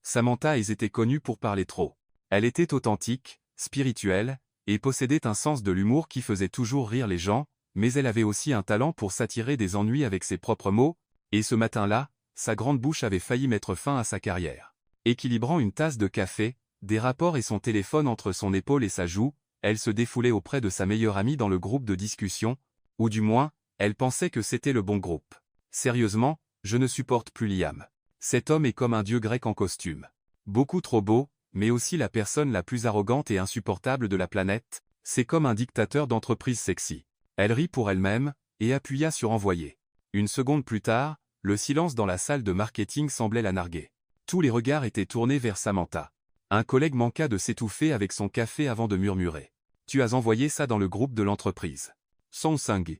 Samantha était connue pour parler trop. Elle était authentique, spirituelle, et possédait un sens de l'humour qui faisait toujours rire les gens, mais elle avait aussi un talent pour s'attirer des ennuis avec ses propres mots, et ce matin-là, sa grande bouche avait failli mettre fin à sa carrière. Équilibrant une tasse de café, des rapports et son téléphone entre son épaule et sa joue, elle se défoulait auprès de sa meilleure amie dans le groupe de discussion, ou du moins, elle pensait que c'était le bon groupe. Sérieusement, je ne supporte plus Liam. Cet homme est comme un dieu grec en costume. Beaucoup trop beau, mais aussi la personne la plus arrogante et insupportable de la planète, c'est comme un dictateur d'entreprise sexy. Elle rit pour elle-même, et appuya sur envoyer. Une seconde plus tard, le silence dans la salle de marketing semblait la narguer. Tous les regards étaient tournés vers Samantha. Un collègue manqua de s'étouffer avec son café avant de murmurer. « Tu as envoyé ça dans le groupe de l'entreprise. » Samsung.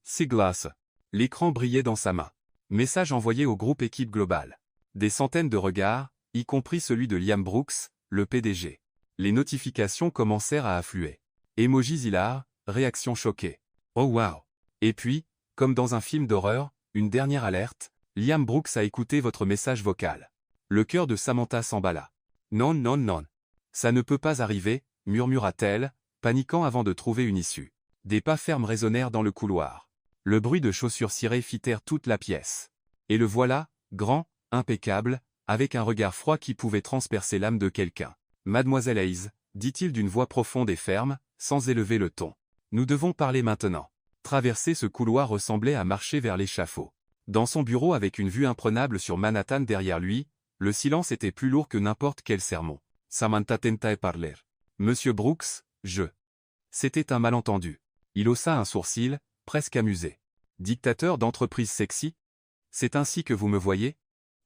Siglas. L'écran brillait dans sa main. Message envoyé au groupe Équipe Globale. Des centaines de regards, y compris celui de Liam Brooks, le PDG. Les notifications commencèrent à affluer. Emojis hilar, réaction choquée. Oh wow. Et puis, comme dans un film d'horreur, une dernière alerte, Liam Brooks a écouté votre message vocal. Le cœur de Samantha s'emballa. Non, non, non. Ça ne peut pas arriver, murmura-t-elle, paniquant avant de trouver une issue. Des pas fermes résonnèrent dans le couloir. Le bruit de chaussures cirées fit taire toute la pièce. Et le voilà, grand, impeccable, avec un regard froid qui pouvait transpercer l'âme de quelqu'un. « Mademoiselle Hayes, dit-il d'une voix profonde et ferme, sans élever le ton. Nous devons parler maintenant. » Traverser ce couloir ressemblait à marcher vers l'échafaud. Dans son bureau avec une vue imprenable sur Manhattan derrière lui, le silence était plus lourd que n'importe quel sermon. Samantha tenta de parler. « Monsieur Brooks, je... » C'était un malentendu. Il haussa un sourcil, presque amusé. « Dictateur d'entreprise sexy? C'est ainsi que vous me voyez ?»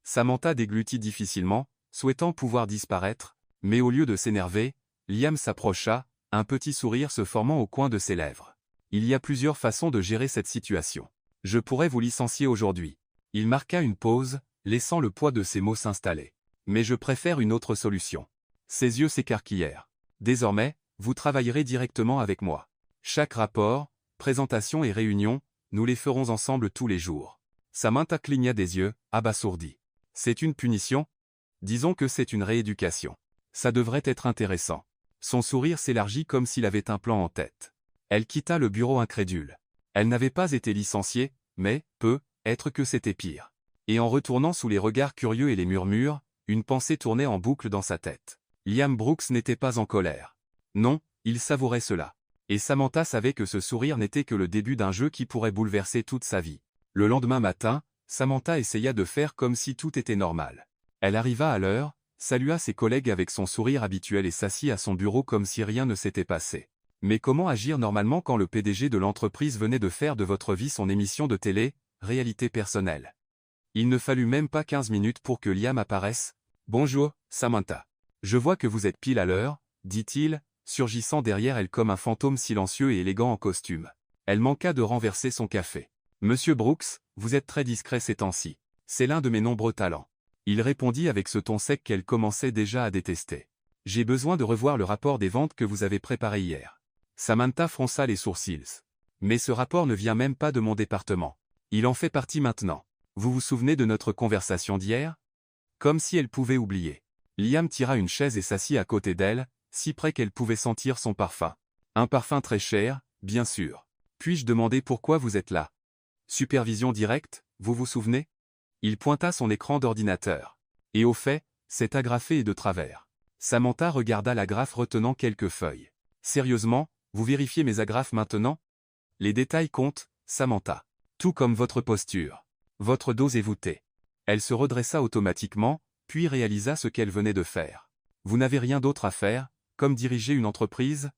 Samantha déglutit difficilement, souhaitant pouvoir disparaître, mais au lieu de s'énerver, Liam s'approcha, un petit sourire se formant au coin de ses lèvres. « Il y a plusieurs façons de gérer cette situation. Je pourrais vous licencier aujourd'hui. » Il marqua une pause, laissant le poids de ses mots s'installer. « Mais je préfère une autre solution. » Ses yeux s'écarquillèrent. « Désormais, vous travaillerez directement avec moi. Chaque rapport, présentation et réunion, nous les ferons ensemble tous les jours. » Samantha cligna des yeux, abasourdie. « C'est une punition? Disons que c'est une rééducation. Ça devrait être intéressant. » Son sourire s'élargit comme s'il avait un plan en tête. Elle quitta le bureau incrédule. Elle n'avait pas été licenciée, mais, peut-être que c'était pire. Et en retournant sous les regards curieux et les murmures, une pensée tournait en boucle dans sa tête. Liam Brooks n'était pas en colère. Non, il savourait cela. Et Samantha savait que ce sourire n'était que le début d'un jeu qui pourrait bouleverser toute sa vie. Le lendemain matin, Samantha essaya de faire comme si tout était normal. Elle arriva à l'heure, salua ses collègues avec son sourire habituel et s'assit à son bureau comme si rien ne s'était passé. Mais comment agir normalement quand le PDG de l'entreprise venait de faire de votre vie son émission de télé, réalité personnelle? Il ne fallut même pas 15 minutes pour que Liam apparaisse. « Bonjour, Samantha. Je vois que vous êtes pile à l'heure, » dit-il, surgissant derrière elle comme un fantôme silencieux et élégant en costume. Elle manqua de renverser son café. « Monsieur Brooks, vous êtes très discret ces temps-ci. C'est l'un de mes nombreux talents. » Il répondit avec ce ton sec qu'elle commençait déjà à détester. « J'ai besoin de revoir le rapport des ventes que vous avez préparé hier. » Samantha fronça les sourcils. « Mais ce rapport ne vient même pas de mon département. Il en fait partie maintenant. Vous vous souvenez de notre conversation d'hier? » Comme si elle pouvait oublier. Liam tira une chaise et s'assit à côté d'elle, si près qu'elle pouvait sentir son parfum. « Un parfum très cher, bien sûr. Puis-je demander pourquoi vous êtes là? Supervision directe, vous vous souvenez? » Il pointa son écran d'ordinateur. « Et au fait, c'est agrafé et de travers. » Samantha regarda l'agrafe retenant quelques feuilles. « Sérieusement, vous vérifiez mes agrafes maintenant? Les détails comptent, Samantha. Tout comme votre posture. Votre dos est voûté. » Elle se redressa automatiquement, puis réalisa ce qu'elle venait de faire. « Vous n'avez rien d'autre à faire, comme diriger une entreprise? »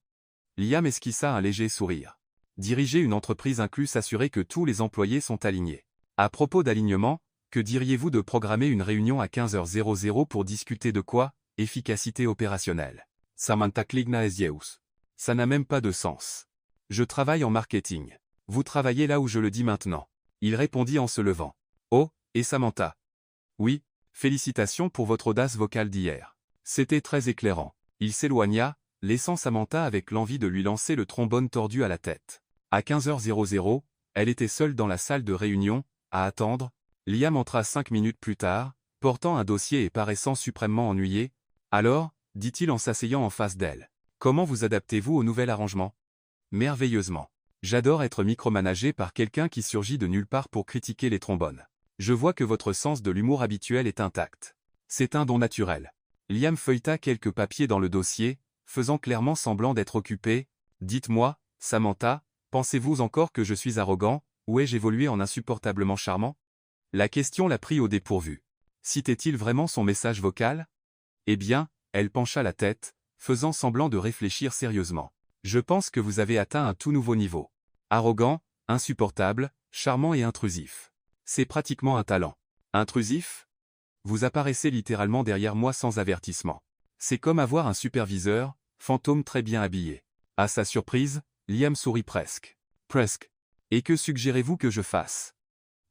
Liam esquissa un léger sourire. Diriger une entreprise inclut s'assurer que tous les employés sont alignés. À propos d'alignement, que diriez-vous de programmer une réunion à 15h00 pour discuter de quoi? Efficacité opérationnelle. Samantha cligna les yeux. Ça n'a même pas de sens. Je travaille en marketing. Vous travaillez là où je le dis maintenant. Il répondit en se levant. Oh, et Samantha? Oui, félicitations pour votre audace vocale d'hier. C'était très éclairant. Il s'éloigna, laissant Samantha avec l'envie de lui lancer le trombone tordu à la tête. À 15h00, elle était seule dans la salle de réunion, à attendre. Liam entra 5 minutes plus tard, portant un dossier et paraissant suprêmement ennuyé. « Alors » dit-il en s'asseyant en face d'elle. « Comment vous adaptez-vous au nouvel arrangement ?»« Merveilleusement. J'adore être micromanagé par quelqu'un qui surgit de nulle part pour critiquer les trombones. Je vois que votre sens de l'humour habituel est intact. C'est un don naturel. » Liam feuilleta quelques papiers dans le dossier, faisant clairement semblant d'être occupé. « Dites-moi, Samantha, pensez-vous encore que je suis arrogant, ou ai-je évolué en insupportablement charmant ?» La question la prit au dépourvu. Citait-il vraiment son message vocal? Eh bien, elle pencha la tête, faisant semblant de réfléchir sérieusement. « Je pense que vous avez atteint un tout nouveau niveau. Arrogant, insupportable, charmant et intrusif. C'est pratiquement un talent. Intrusif? Vous apparaissez littéralement derrière moi sans avertissement. C'est comme avoir un superviseur, fantôme très bien habillé. » À sa surprise, Liam sourit presque. « Presque. Et que suggérez-vous que je fasse?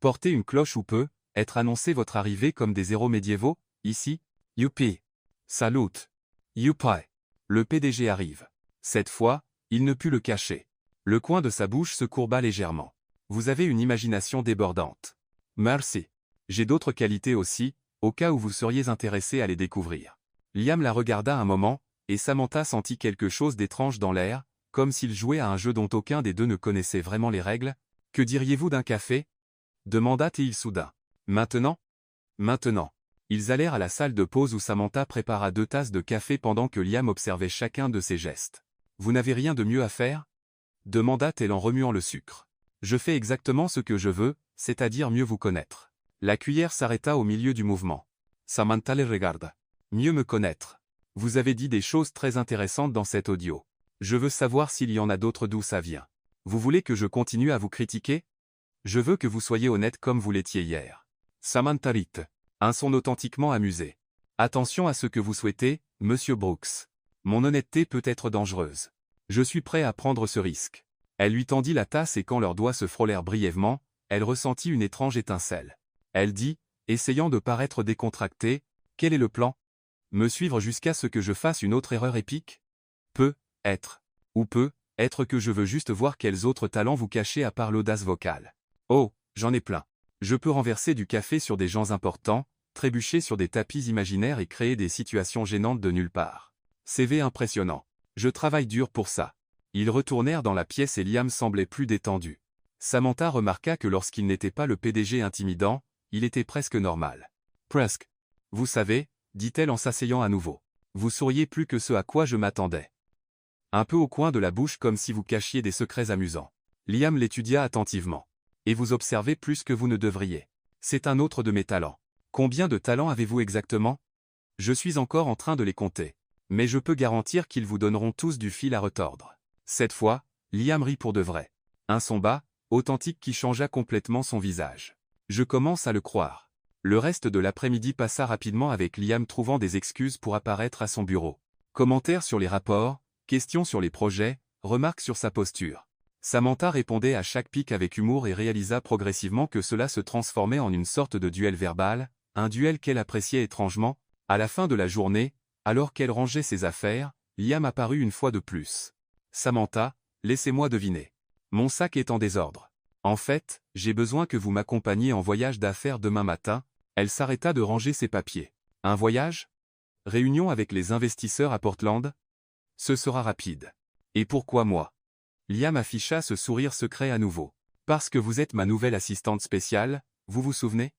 Porter une cloche ou peut être annoncé votre arrivée comme des héros médiévaux, ici? Youpi. Salut. Youpi. Le PDG arrive. » Cette fois, il ne put le cacher. Le coin de sa bouche se courba légèrement. « Vous avez une imagination débordante. » « Merci. J'ai d'autres qualités aussi, au cas où vous seriez intéressé à les découvrir. » Liam la regarda un moment, et Samantha sentit quelque chose d'étrange dans l'air, comme s'il jouait à un jeu dont aucun des deux ne connaissait vraiment les règles. « Que diriez-vous d'un café » demanda-t-il soudain. « Maintenant ?»« Maintenant. » Ils allèrent à la salle de pause où Samantha prépara 2 tasses de café pendant que Liam observait chacun de ses gestes. « Vous n'avez rien de mieux à faire » demanda-t-elle en remuant le sucre. « Je fais exactement ce que je veux, c'est-à-dire mieux vous connaître. » La cuillère s'arrêta au milieu du mouvement. Samantha les regarda. « Mieux me connaître. Vous avez dit des choses très intéressantes dans cet audio. Je veux savoir s'il y en a d'autres d'où ça vient. Vous voulez que je continue à vous critiquer? Je veux que vous soyez honnête comme vous l'étiez hier. » Samantha rit. Un son authentiquement amusé. « Attention à ce que vous souhaitez, Monsieur Brooks. Mon honnêteté peut être dangereuse. Je suis prêt à prendre ce risque. » Elle lui tendit la tasse et quand leurs doigts se frôlèrent brièvement, elle ressentit une étrange étincelle. Elle dit, essayant de paraître décontractée, « Quel est le plan? Me suivre jusqu'à ce que je fasse une autre erreur épique? Peut être. Ou peut être que je veux juste voir quels autres talents vous cachez à part l'audace vocale. Oh, j'en ai plein. Je peux renverser du café sur des gens importants, trébucher sur des tapis imaginaires et créer des situations gênantes de nulle part. CV impressionnant. Je travaille dur pour ça. » Ils retournèrent dans la pièce et Liam semblait plus détendu. Samantha remarqua que lorsqu'il n'était pas le PDG intimidant, il était presque normal. « Presque. Vous savez, » dit-elle en s'asseyant à nouveau. « Vous souriez plus que ce à quoi je m'attendais. Un peu au coin de la bouche comme si vous cachiez des secrets amusants. » Liam l'étudia attentivement. « Et vous observez plus que vous ne devriez. C'est un autre de mes talents. Combien de talents avez-vous exactement? Je suis encore en train de les compter. Mais je peux garantir qu'ils vous donneront tous du fil à retordre. » Cette fois, Liam rit pour de vrai. Un son bas, authentique qui changea complètement son visage. « Je commence à le croire. » Le reste de l'après-midi passa rapidement avec Liam trouvant des excuses pour apparaître à son bureau. Commentaires sur les rapports, questions sur les projets, remarques sur sa posture. Samantha répondait à chaque pique avec humour et réalisa progressivement que cela se transformait en une sorte de duel verbal, un duel qu'elle appréciait étrangement. À la fin de la journée, alors qu'elle rangeait ses affaires, Liam apparut une fois de plus. « Samantha, laissez-moi deviner. Mon sac est en désordre. En fait, j'ai besoin que vous m'accompagniez en voyage d'affaires demain matin. » Elle s'arrêta de ranger ses papiers. « Un voyage? Réunion avec les investisseurs à Portland? Ce sera rapide. Et pourquoi moi? » Liam afficha ce sourire secret à nouveau. « Parce que vous êtes ma nouvelle assistante spéciale, vous vous souvenez? »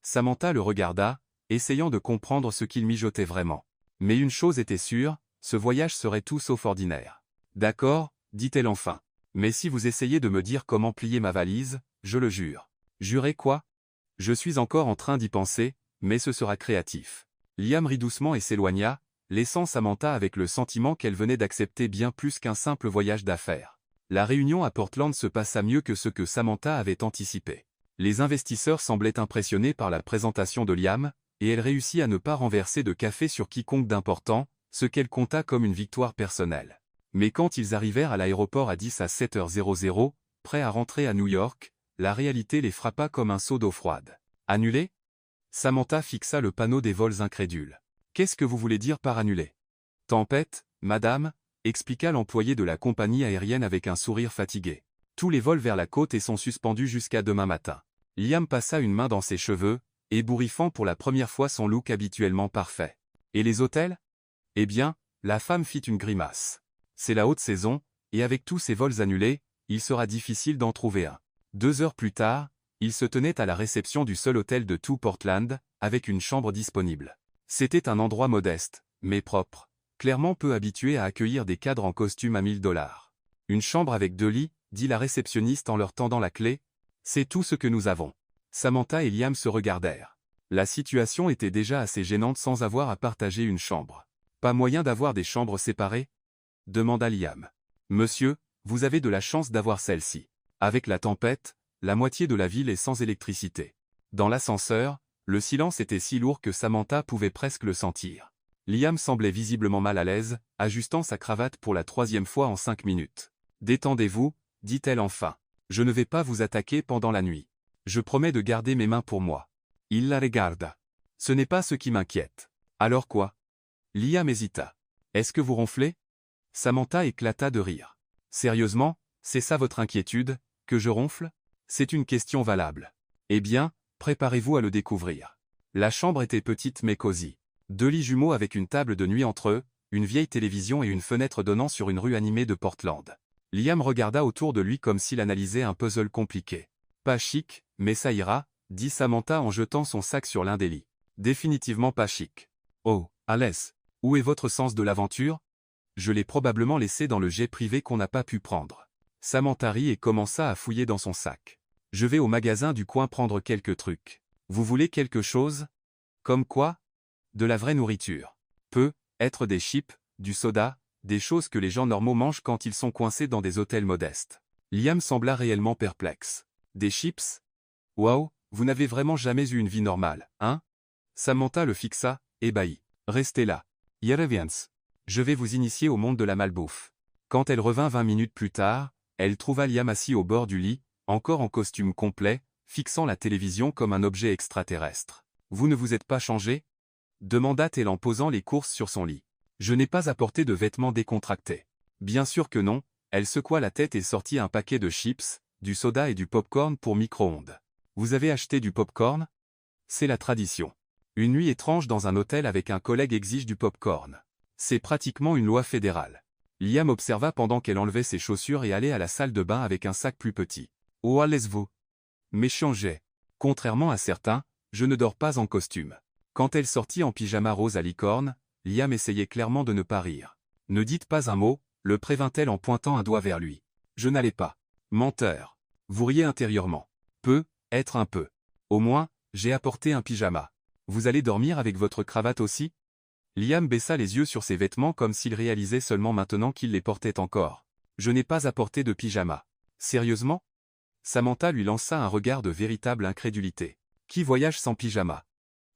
Samantha le regarda, essayant de comprendre ce qu'il mijotait vraiment. Mais une chose était sûre, ce voyage serait tout sauf ordinaire. « D'accord, » dit-elle enfin. « Mais si vous essayez de me dire comment plier ma valise, je le jure. » « Jurer quoi? Je suis encore en train d'y penser, mais ce sera créatif. » Liam rit doucement et s'éloigna, laissant Samantha avec le sentiment qu'elle venait d'accepter bien plus qu'un simple voyage d'affaires. La réunion à Portland se passa mieux que ce que Samantha avait anticipé. Les investisseurs semblaient impressionnés par la présentation de Liam, et elle réussit à ne pas renverser de café sur quiconque d'important, ce qu'elle compta comme une victoire personnelle. Mais quand ils arrivèrent à l'aéroport à 10 à 7h00, prêts à rentrer à New York, la réalité les frappa comme un seau d'eau froide. « Annulé ?» Samantha fixa le panneau des vols incrédule. « Qu'est-ce que vous voulez dire par annuler ?»« Tempête, madame » expliqua l'employé de la compagnie aérienne avec un sourire fatigué. « Tous les vols vers la côte et sont suspendus jusqu'à demain matin. » Liam passa une main dans ses cheveux, ébouriffant pour la première fois son look habituellement parfait. Et les hôtels? Eh bien, la femme fit une grimace. C'est la haute saison, et avec tous ces vols annulés, il sera difficile d'en trouver un. 2 heures plus tard, il se tenait à la réception du seul hôtel de tout Portland, avec une chambre disponible. C'était un endroit modeste, mais propre, clairement peu habitué à accueillir des cadres en costume à 1000 $. Une chambre avec 2 lits, dit la réceptionniste en leur tendant la clé. C'est tout ce que nous avons. Samantha et Liam se regardèrent. La situation était déjà assez gênante sans avoir à partager une chambre. Pas moyen d'avoir des chambres séparées? Demanda Liam. Monsieur, vous avez de la chance d'avoir celle-ci. Avec la tempête, la moitié de la ville est sans électricité. Dans l'ascenseur, le silence était si lourd que Samantha pouvait presque le sentir. Liam semblait visiblement mal à l'aise, ajustant sa cravate pour la 3e fois en 5 minutes. Détendez-vous, dit-elle enfin. Je ne vais pas vous attaquer pendant la nuit. Je promets de garder mes mains pour moi. Il la regarda. Ce n'est pas ce qui m'inquiète. Alors quoi? Liam hésita. Est-ce que vous ronflez? Samantha éclata de rire. Sérieusement, c'est ça votre inquiétude, que je ronfle? C'est une question valable. Eh bien, préparez-vous à le découvrir. La chambre était petite mais cosy. 2 lits jumeaux avec une table de nuit entre eux, une vieille télévision et une fenêtre donnant sur une rue animée de Portland. Liam regarda autour de lui comme s'il analysait un puzzle compliqué. Pas chic, mais ça ira, dit Samantha en jetant son sac sur l'un des lits. Définitivement pas chic. Oh, Alès, où est votre sens de l'aventure? Je l'ai probablement laissé dans le jet privé qu'on n'a pas pu prendre. Samantha rit et commença à fouiller dans son sac. Je vais au magasin du coin prendre quelques trucs. Vous voulez quelque chose? Comme quoi? De la vraie nourriture. Peut être des chips, du soda, des choses que les gens normaux mangent quand ils sont coincés dans des hôtels modestes. Liam sembla réellement perplexe. Des chips? Waouh, vous n'avez vraiment jamais eu une vie normale, hein? Samantha le fixa, ébahi. Restez là. Yerevians. Je vais vous initier au monde de la malbouffe. Quand elle revint 20 minutes plus tard, elle trouva Liam assis au bord du lit, encore en costume complet, fixant la télévision comme un objet extraterrestre. Vous ne vous êtes pas changé? Demanda-t-elle en posant les courses sur son lit. Je n'ai pas apporté de vêtements décontractés. Bien sûr que non, elle secoua la tête et sortit un paquet de chips, du soda et du popcorn pour micro-ondes. Vous avez acheté du popcorn? C'est la tradition. Une nuit étrange dans un hôtel avec un collègue exige du popcorn. C'est pratiquement une loi fédérale. Liam observa pendant qu'elle enlevait ses chaussures et allait à la salle de bain avec un sac plus petit. Oh allez-vous. Mais changez. Contrairement à certains, je ne dors pas en costume. Quand elle sortit en pyjama rose à licorne, Liam essayait clairement de ne pas rire. Ne dites pas un mot, le prévint-elle en pointant un doigt vers lui. Je n'allais pas. Menteur. Vous riez intérieurement. Être un peu. Au moins, j'ai apporté un pyjama. Vous allez dormir avec votre cravate aussi? Liam baissa les yeux sur ses vêtements comme s'il réalisait seulement maintenant qu'il les portait encore. Je n'ai pas apporté de pyjama. Sérieusement? Samantha lui lança un regard de véritable incrédulité. Qui voyage sans pyjama?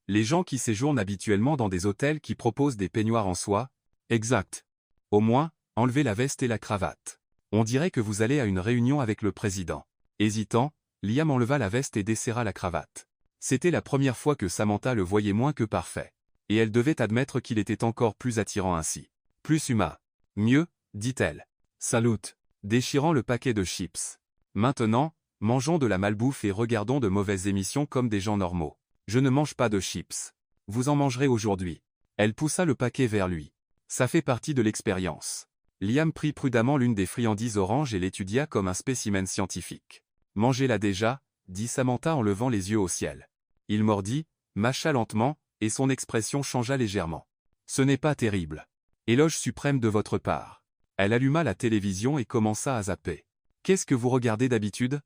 Les gens qui séjournent habituellement dans des hôtels qui proposent des peignoirs en soie? Exact. Au moins, enlevez la veste et la cravate. On dirait que vous allez à une réunion avec le président. Hésitant, Liam enleva la veste et desserra la cravate. C'était la première fois que Samantha le voyait moins que parfait. Et elle devait admettre qu'il était encore plus attirant ainsi. Plus humain. Mieux, dit-elle. Salut. Déchirant le paquet de chips. Maintenant, mangeons de la malbouffe et regardons de mauvaises émissions comme des gens normaux. Je ne mange pas de chips. Vous en mangerez aujourd'hui. Elle poussa le paquet vers lui. Ça fait partie de l'expérience. Liam prit prudemment l'une des friandises oranges et l'étudia comme un spécimen scientifique. Mangez-la déjà, dit Samantha en levant les yeux au ciel. Il mordit, mâcha lentement, et son expression changea légèrement. Ce n'est pas terrible. Éloge suprême de votre part. Elle alluma la télévision et commença à zapper. Qu'est-ce que vous regardez d'habitude?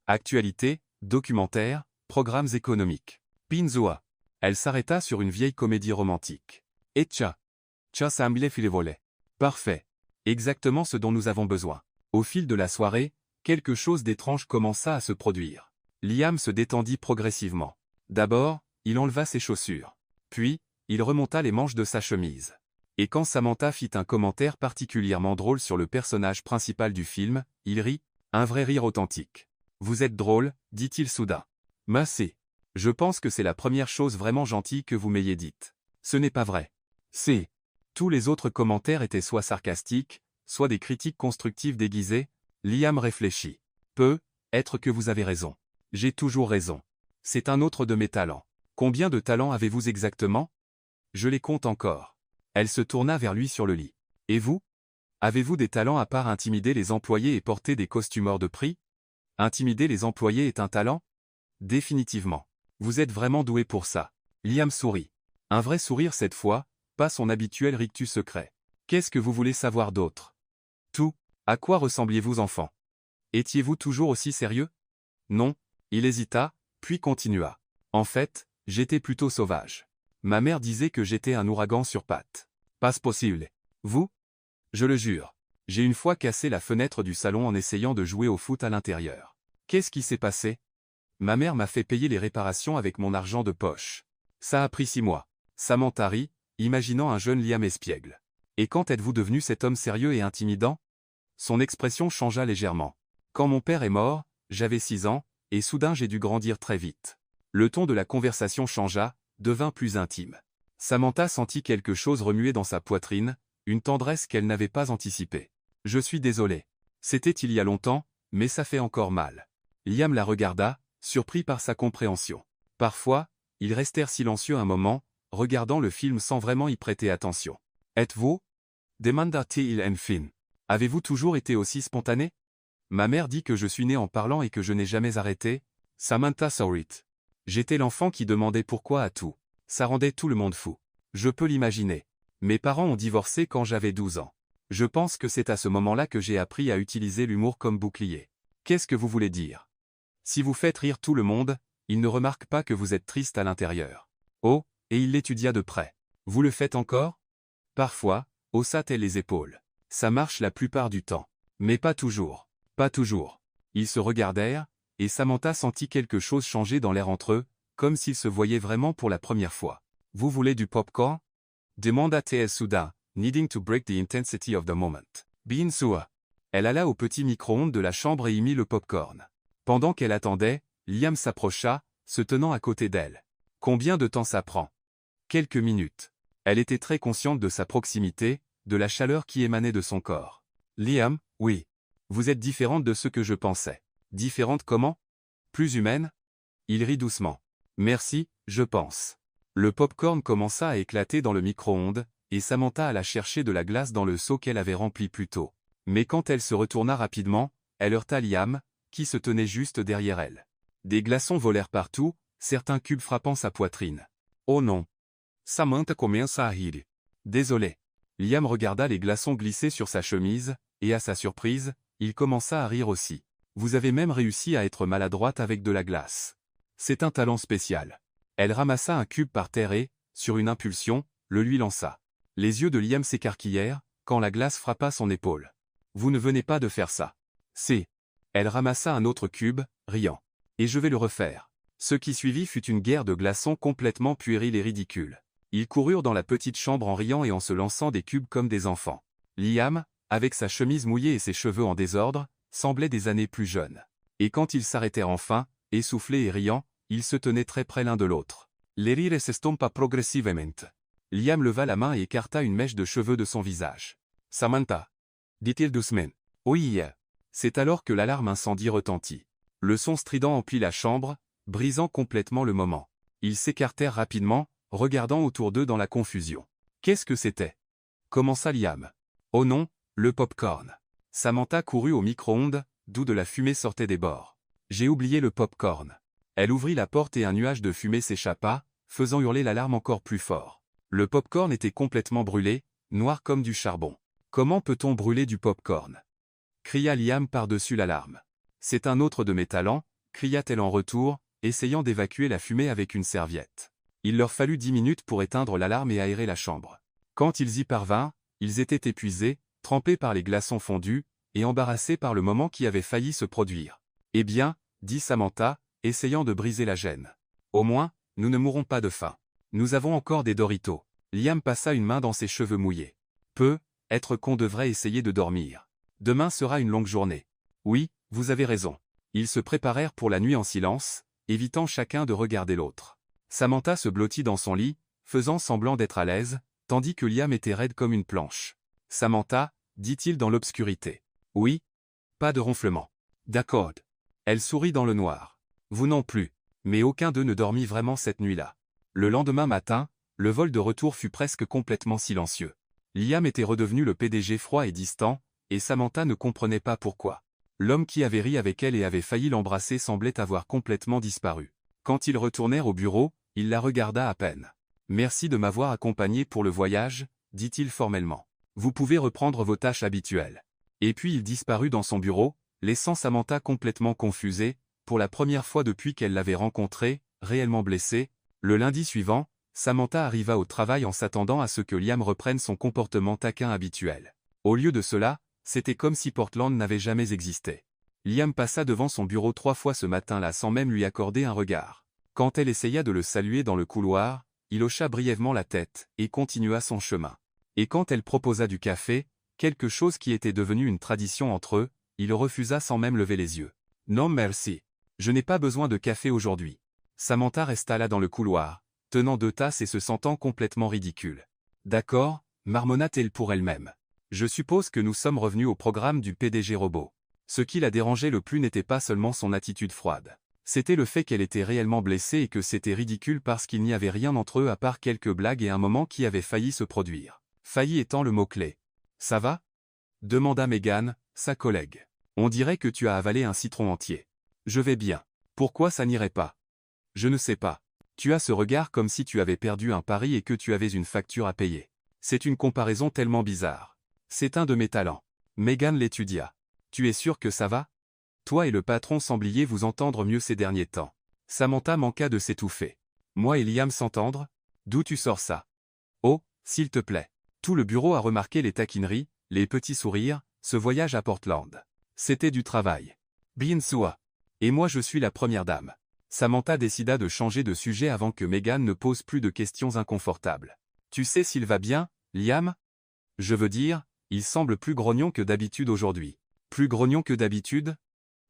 Actualité, documentaires, programmes économiques. Pinzoa. Elle s'arrêta sur une vieille comédie romantique. Et tcha. Tcha samble filevole. Parfait. Exactement ce dont nous avons besoin. Au fil de la soirée, quelque chose d'étrange commença à se produire. Liam se détendit progressivement. D'abord, il enleva ses chaussures. Puis, il remonta les manches de sa chemise. Et quand Samantha fit un commentaire particulièrement drôle sur le personnage principal du film, il rit, un vrai rire authentique. Vous êtes drôle, dit-il soudain. Merci. Je pense que c'est la première chose vraiment gentille que vous m'ayez dite. Ce n'est pas vrai. C'est. Tous les autres commentaires étaient soit sarcastiques, soit des critiques constructives déguisées. Liam réfléchit. Peut être que vous avez raison. J'ai toujours raison. C'est un autre de mes talents. Combien de talents avez-vous exactement? Je les compte encore. Elle se tourna vers lui sur le lit. Et vous? Avez-vous des talents à part intimider les employés et porter des costumes hors de prix? Intimider les employés est un talent? Définitivement. Vous êtes vraiment doué pour ça. Liam sourit. Un vrai sourire cette fois, pas son habituel rictus secret. Qu'est-ce que vous voulez savoir d'autre? Tout. À quoi ressembliez-vous enfant? Étiez-vous toujours aussi sérieux? Non. Il hésita, puis continua. En fait, j'étais plutôt sauvage. Ma mère disait que j'étais un ouragan sur pattes. Pas possible. Vous? Je le jure. J'ai une fois cassé la fenêtre du salon en essayant de jouer au foot à l'intérieur. Qu'est-ce qui s'est passé? Ma mère m'a fait payer les réparations avec mon argent de poche. Ça a pris 6 mois. Samantha rit, imaginant un jeune Liam espiègle. Et quand êtes-vous devenu cet homme sérieux et intimidant? Son expression changea légèrement. Quand mon père est mort, j'avais 6 ans, et soudain j'ai dû grandir très vite. Le ton de la conversation changea, devint plus intime. Samantha sentit quelque chose remuer dans sa poitrine, une tendresse qu'elle n'avait pas anticipée. Je suis désolé. C'était il y a longtemps, mais ça fait encore mal. Liam la regarda, surpris par sa compréhension. Parfois, ils restèrent silencieux un moment, regardant le film sans vraiment y prêter attention. Êtes-vous? Demanda-t-il enfin. Avez-vous toujours été aussi spontané? Ma mère dit que je suis né en parlant et que je n'ai jamais arrêté. Samantha sourit. J'étais l'enfant qui demandait pourquoi à tout. Ça rendait tout le monde fou. Je peux l'imaginer. Mes parents ont divorcé quand j'avais 12 ans. Je pense que c'est à ce moment-là que j'ai appris à utiliser l'humour comme bouclier. Qu'est-ce que vous voulez dire? Si vous faites rire tout le monde, ils ne remarquent pas que vous êtes triste à l'intérieur. Oh, et il l'étudia de près. Vous le faites encore? Parfois, haussa-t-elle les épaules. Ça marche la plupart du temps. Mais pas toujours. Pas toujours. Ils se regardèrent, et Samantha sentit quelque chose changer dans l'air entre eux, comme s'ils se voyaient vraiment pour la première fois. Vous voulez du popcorn? Demanda-t-elle soudain, needing to break the intensity of the moment. Bien sûr. Elle alla au petit micro-ondes de la chambre et y mit le popcorn. Pendant qu'elle attendait, Liam s'approcha, se tenant à côté d'elle. Combien de temps ça prend? Quelques minutes. Elle était très consciente de sa proximité, de la chaleur qui émanait de son corps. Liam, oui. Vous êtes différente de ce que je pensais. Différente comment? Plus humaine? Il rit doucement. Merci, je pense. Le popcorn commença à éclater dans le micro-ondes, et Samantha alla chercher de la glace dans le seau qu'elle avait rempli plus tôt. Mais quand elle se retourna rapidement, elle heurta Liam, qui se tenait juste derrière elle. Des glaçons volèrent partout, certains cubes frappant sa poitrine. Oh non! Samantha commença à rire. Désolé. Liam regarda les glaçons glisser sur sa chemise, et à sa surprise, il commença à rire aussi. Vous avez même réussi à être maladroite avec de la glace. C'est un talent spécial. Elle ramassa un cube par terre et, sur une impulsion, le lui lança. Les yeux de Liam s'écarquillèrent, quand la glace frappa son épaule. Vous ne venez pas de faire ça. C'est. Elle ramassa un autre cube, riant. Et je vais le refaire. Ce qui suivit fut une guerre de glaçons complètement puérile et ridicule. Ils coururent dans la petite chambre en riant et en se lançant des cubes comme des enfants. Liam, avec sa chemise mouillée et ses cheveux en désordre, semblait des années plus jeune. Et quand ils s'arrêtèrent enfin, essoufflés et riant, ils se tenaient très près l'un de l'autre. Les rires s'estompa progressivement. Liam leva la main et écarta une mèche de cheveux de son visage. Samantha, dit-il doucement. Oui. C'est alors que l'alarme incendie retentit. Le son strident emplit la chambre, brisant complètement le moment. Ils s'écartèrent rapidement, regardant autour d'eux dans la confusion. Qu'est-ce que c'était? Commença Liam. Oh non, le popcorn. Samantha courut au micro-ondes, d'où de la fumée sortait des bords. J'ai oublié le popcorn. Elle ouvrit la porte et un nuage de fumée s'échappa, faisant hurler l'alarme encore plus fort. Le popcorn était complètement brûlé, noir comme du charbon. Comment peut-on brûler du popcorn? Cria Liam par-dessus l'alarme. C'est un autre de mes talents, cria-t-elle en retour, essayant d'évacuer la fumée avec une serviette. Il leur fallut 10 minutes pour éteindre l'alarme et aérer la chambre. Quand ils y parvinrent, ils étaient épuisés, trempés par les glaçons fondus, et embarrassés par le moment qui avait failli se produire. Eh bien, dit Samantha, essayant de briser la gêne. Au moins, nous ne mourrons pas de faim. Nous avons encore des Doritos. Liam passa une main dans ses cheveux mouillés. Être con devrait essayer de dormir. Demain sera une longue journée. Oui, vous avez raison. Ils se préparèrent pour la nuit en silence, évitant chacun de regarder l'autre. Samantha se blottit dans son lit, faisant semblant d'être à l'aise, tandis que Liam était raide comme une planche. Samantha, dit-il dans l'obscurité. Oui. Pas de ronflement. D'accord. Elle sourit dans le noir. Vous non plus. Mais aucun d'eux ne dormit vraiment cette nuit-là. Le lendemain matin, le vol de retour fut presque complètement silencieux. Liam était redevenu le PDG froid et distant, et Samantha ne comprenait pas pourquoi. L'homme qui avait ri avec elle et avait failli l'embrasser semblait avoir complètement disparu. Quand ils retournèrent au bureau, il la regarda à peine. « Merci de m'avoir accompagné pour le voyage », dit-il formellement. « Vous pouvez reprendre vos tâches habituelles. » Et puis il disparut dans son bureau, laissant Samantha complètement confusée, pour la première fois depuis qu'elle l'avait rencontré, réellement blessée. Le lundi suivant, Samantha arriva au travail en s'attendant à ce que Liam reprenne son comportement taquin habituel. Au lieu de cela, c'était comme si Portland n'avait jamais existé. Liam passa devant son bureau 3 fois ce matin-là sans même lui accorder un regard. Quand elle essaya de le saluer dans le couloir, il hocha brièvement la tête et continua son chemin. Et quand elle proposa du café, quelque chose qui était devenu une tradition entre eux, il refusa sans même lever les yeux. « Non merci. Je n'ai pas besoin de café aujourd'hui. » Samantha resta là dans le couloir, tenant 2 tasses et se sentant complètement ridicule. « D'accord, marmonna-t-elle pour elle-même. Je suppose que nous sommes revenus au programme du PDG robot. » Ce qui la dérangeait le plus n'était pas seulement son attitude froide. C'était le fait qu'elle était réellement blessée et que c'était ridicule parce qu'il n'y avait rien entre eux à part quelques blagues et un moment qui avait failli se produire. Failli étant le mot-clé. « Ça va ?» demanda Megan, sa collègue. « On dirait que tu as avalé un citron entier. »« Je vais bien. Pourquoi ça n'irait pas ?»« Je ne sais pas. Tu as ce regard comme si tu avais perdu un pari et que tu avais une facture à payer. C'est une comparaison tellement bizarre. C'est un de mes talents. » Megan l'étudia. « Tu es sûr que ça va ? Toi et le patron sembliez vous entendre mieux ces derniers temps. » Samantha manqua de s'étouffer. « Moi et Liam s'entendre ? D'où tu sors ça ? Oh, s'il te plaît. » Tout le bureau a remarqué les taquineries, les petits sourires, ce voyage à Portland. C'était du travail. Bien sûr. Et moi je suis la première dame. Samantha décida de changer de sujet avant que Megan ne pose plus de questions inconfortables. « Tu sais s'il va bien, Liam ? Je veux dire, il semble plus grognon que d'habitude aujourd'hui. » Plus grognon que d'habitude ?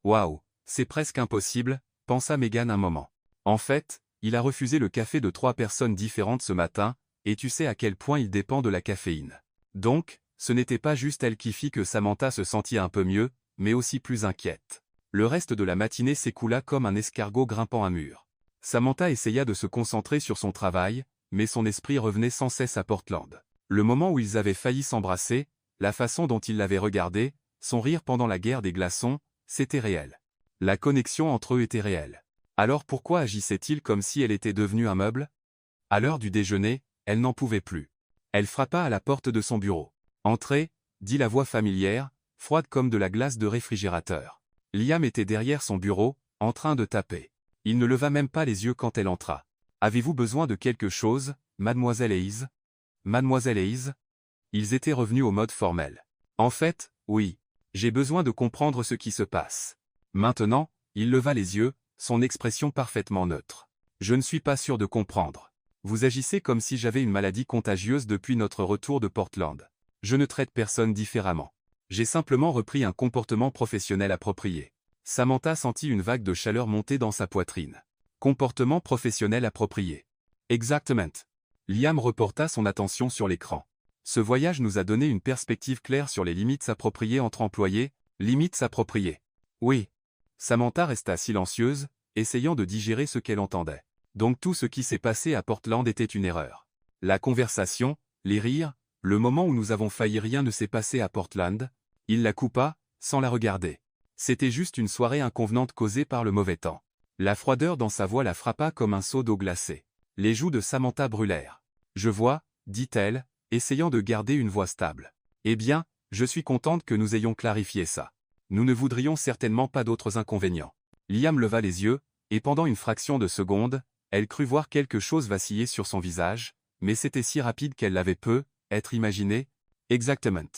Waouh, c'est presque impossible, pensa Megan un moment. En fait, il a refusé le café de 3 personnes différentes ce matin, et tu sais à quel point il dépend de la caféine. Donc, ce n'était pas juste elle qui fit que Samantha se sentit un peu mieux, mais aussi plus inquiète. Le reste de la matinée s'écoula comme un escargot grimpant un mur. Samantha essaya de se concentrer sur son travail, mais son esprit revenait sans cesse à Portland. Le moment où ils avaient failli s'embrasser, la façon dont il l'avait regardé, son rire pendant la guerre des glaçons, c'était réel. La connexion entre eux était réelle. Alors pourquoi agissait-il comme si elle était devenue un meuble ? À l'heure du déjeuner, elle n'en pouvait plus. Elle frappa à la porte de son bureau. « Entrez » dit la voix familière, froide comme de la glace de réfrigérateur. Liam était derrière son bureau, en train de taper. Il ne leva même pas les yeux quand elle entra. « Avez-vous besoin de quelque chose, mademoiselle Hayes ? » Mademoiselle Hayes ? Ils étaient revenus au mode formel. « En fait, oui. J'ai besoin de comprendre ce qui se passe. » Maintenant, il leva les yeux, son expression parfaitement neutre. « Je ne suis pas sûr de comprendre. Vous agissez comme si j'avais une maladie contagieuse depuis notre retour de Portland. Je ne traite personne différemment. J'ai simplement repris un comportement professionnel approprié. » Samantha sentit une vague de chaleur monter dans sa poitrine. Comportement professionnel approprié. Exactement. Liam reporta son attention sur l'écran. Ce voyage nous a donné une perspective claire sur les limites appropriées entre employés, limites appropriées. Oui. Samantha resta silencieuse, essayant de digérer ce qu'elle entendait. Donc tout ce qui s'est passé à Portland était une erreur. La conversation, les rires, le moment où nous avons failli rien ne s'est passé à Portland, il la coupa, sans la regarder. C'était juste une soirée inconvenante causée par le mauvais temps. La froideur dans sa voix la frappa comme un seau d'eau glacée. Les joues de Samantha brûlèrent. « Je vois, » dit-elle, essayant de garder une voix stable. « Eh bien, je suis contente que nous ayons clarifié ça. Nous ne voudrions certainement pas d'autres inconvénients. » Liam leva les yeux, et pendant une fraction de seconde, elle crut voir quelque chose vaciller sur son visage, mais c'était si rapide qu'elle l'avait être imaginé. Exactement.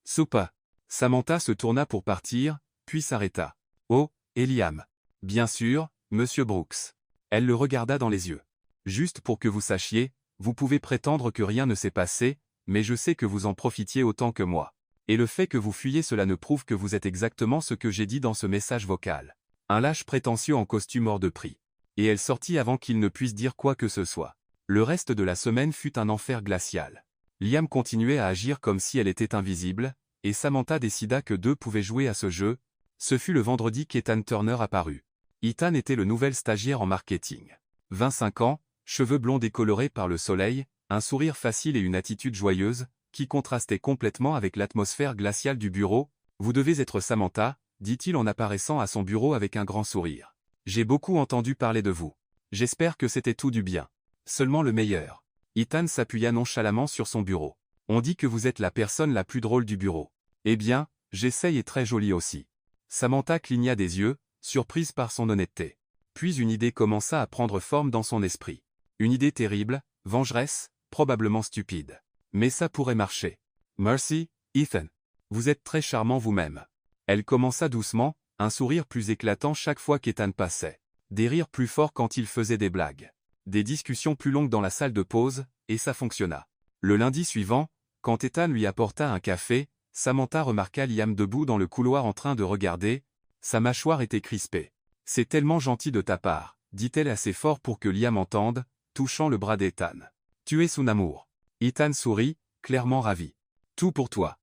Soupa. Samantha se tourna pour partir, puis s'arrêta. « Oh, et Liam. Bien sûr, Monsieur Brooks. » Elle le regarda dans les yeux. « Juste pour que vous sachiez, vous pouvez prétendre que rien ne s'est passé, mais je sais que vous en profitiez autant que moi. Et le fait que vous fuyiez cela ne prouve que vous êtes exactement ce que j'ai dit dans ce message vocal. » Un lâche prétentieux en costume hors de prix. Et elle sortit avant qu'il ne puisse dire quoi que ce soit. Le reste de la semaine fut un enfer glacial. Liam continuait à agir comme si elle était invisible, et Samantha décida que 2 pouvaient jouer à ce jeu. Ce fut le vendredi qu'Ethan Turner apparut. Ethan était le nouvel stagiaire en marketing. 25 ans, cheveux blonds décolorés par le soleil, un sourire facile et une attitude joyeuse, qui contrastaient complètement avec l'atmosphère glaciale du bureau. « Vous devez être Samantha, dit-il en apparaissant à son bureau avec un grand sourire. J'ai beaucoup entendu parler de vous. J'espère que c'était tout du bien. Seulement le meilleur. Ethan s'appuya nonchalamment sur son bureau. On dit que vous êtes la personne la plus drôle du bureau. Eh bien, j'essaye et très jolie aussi. Samantha cligna des yeux, surprise par son honnêteté. Puis une idée commença à prendre forme dans son esprit. Une idée terrible, vengeresse, probablement stupide. Mais ça pourrait marcher. Merci, Ethan. Vous êtes très charmant vous-même. Elle commença doucement, un sourire plus éclatant chaque fois qu'Ethan passait. Des rires plus forts quand il faisait des blagues. Des discussions plus longues dans la salle de pause, et ça fonctionna. Le lundi suivant, quand Ethan lui apporta un café, Samantha remarqua Liam debout dans le couloir en train de regarder. Sa mâchoire était crispée. « C'est tellement gentil de ta part, dit-elle assez fort pour que Liam entende, touchant le bras d'Ethan. Tu es son amour. Ethan sourit, clairement ravi. Tout pour toi.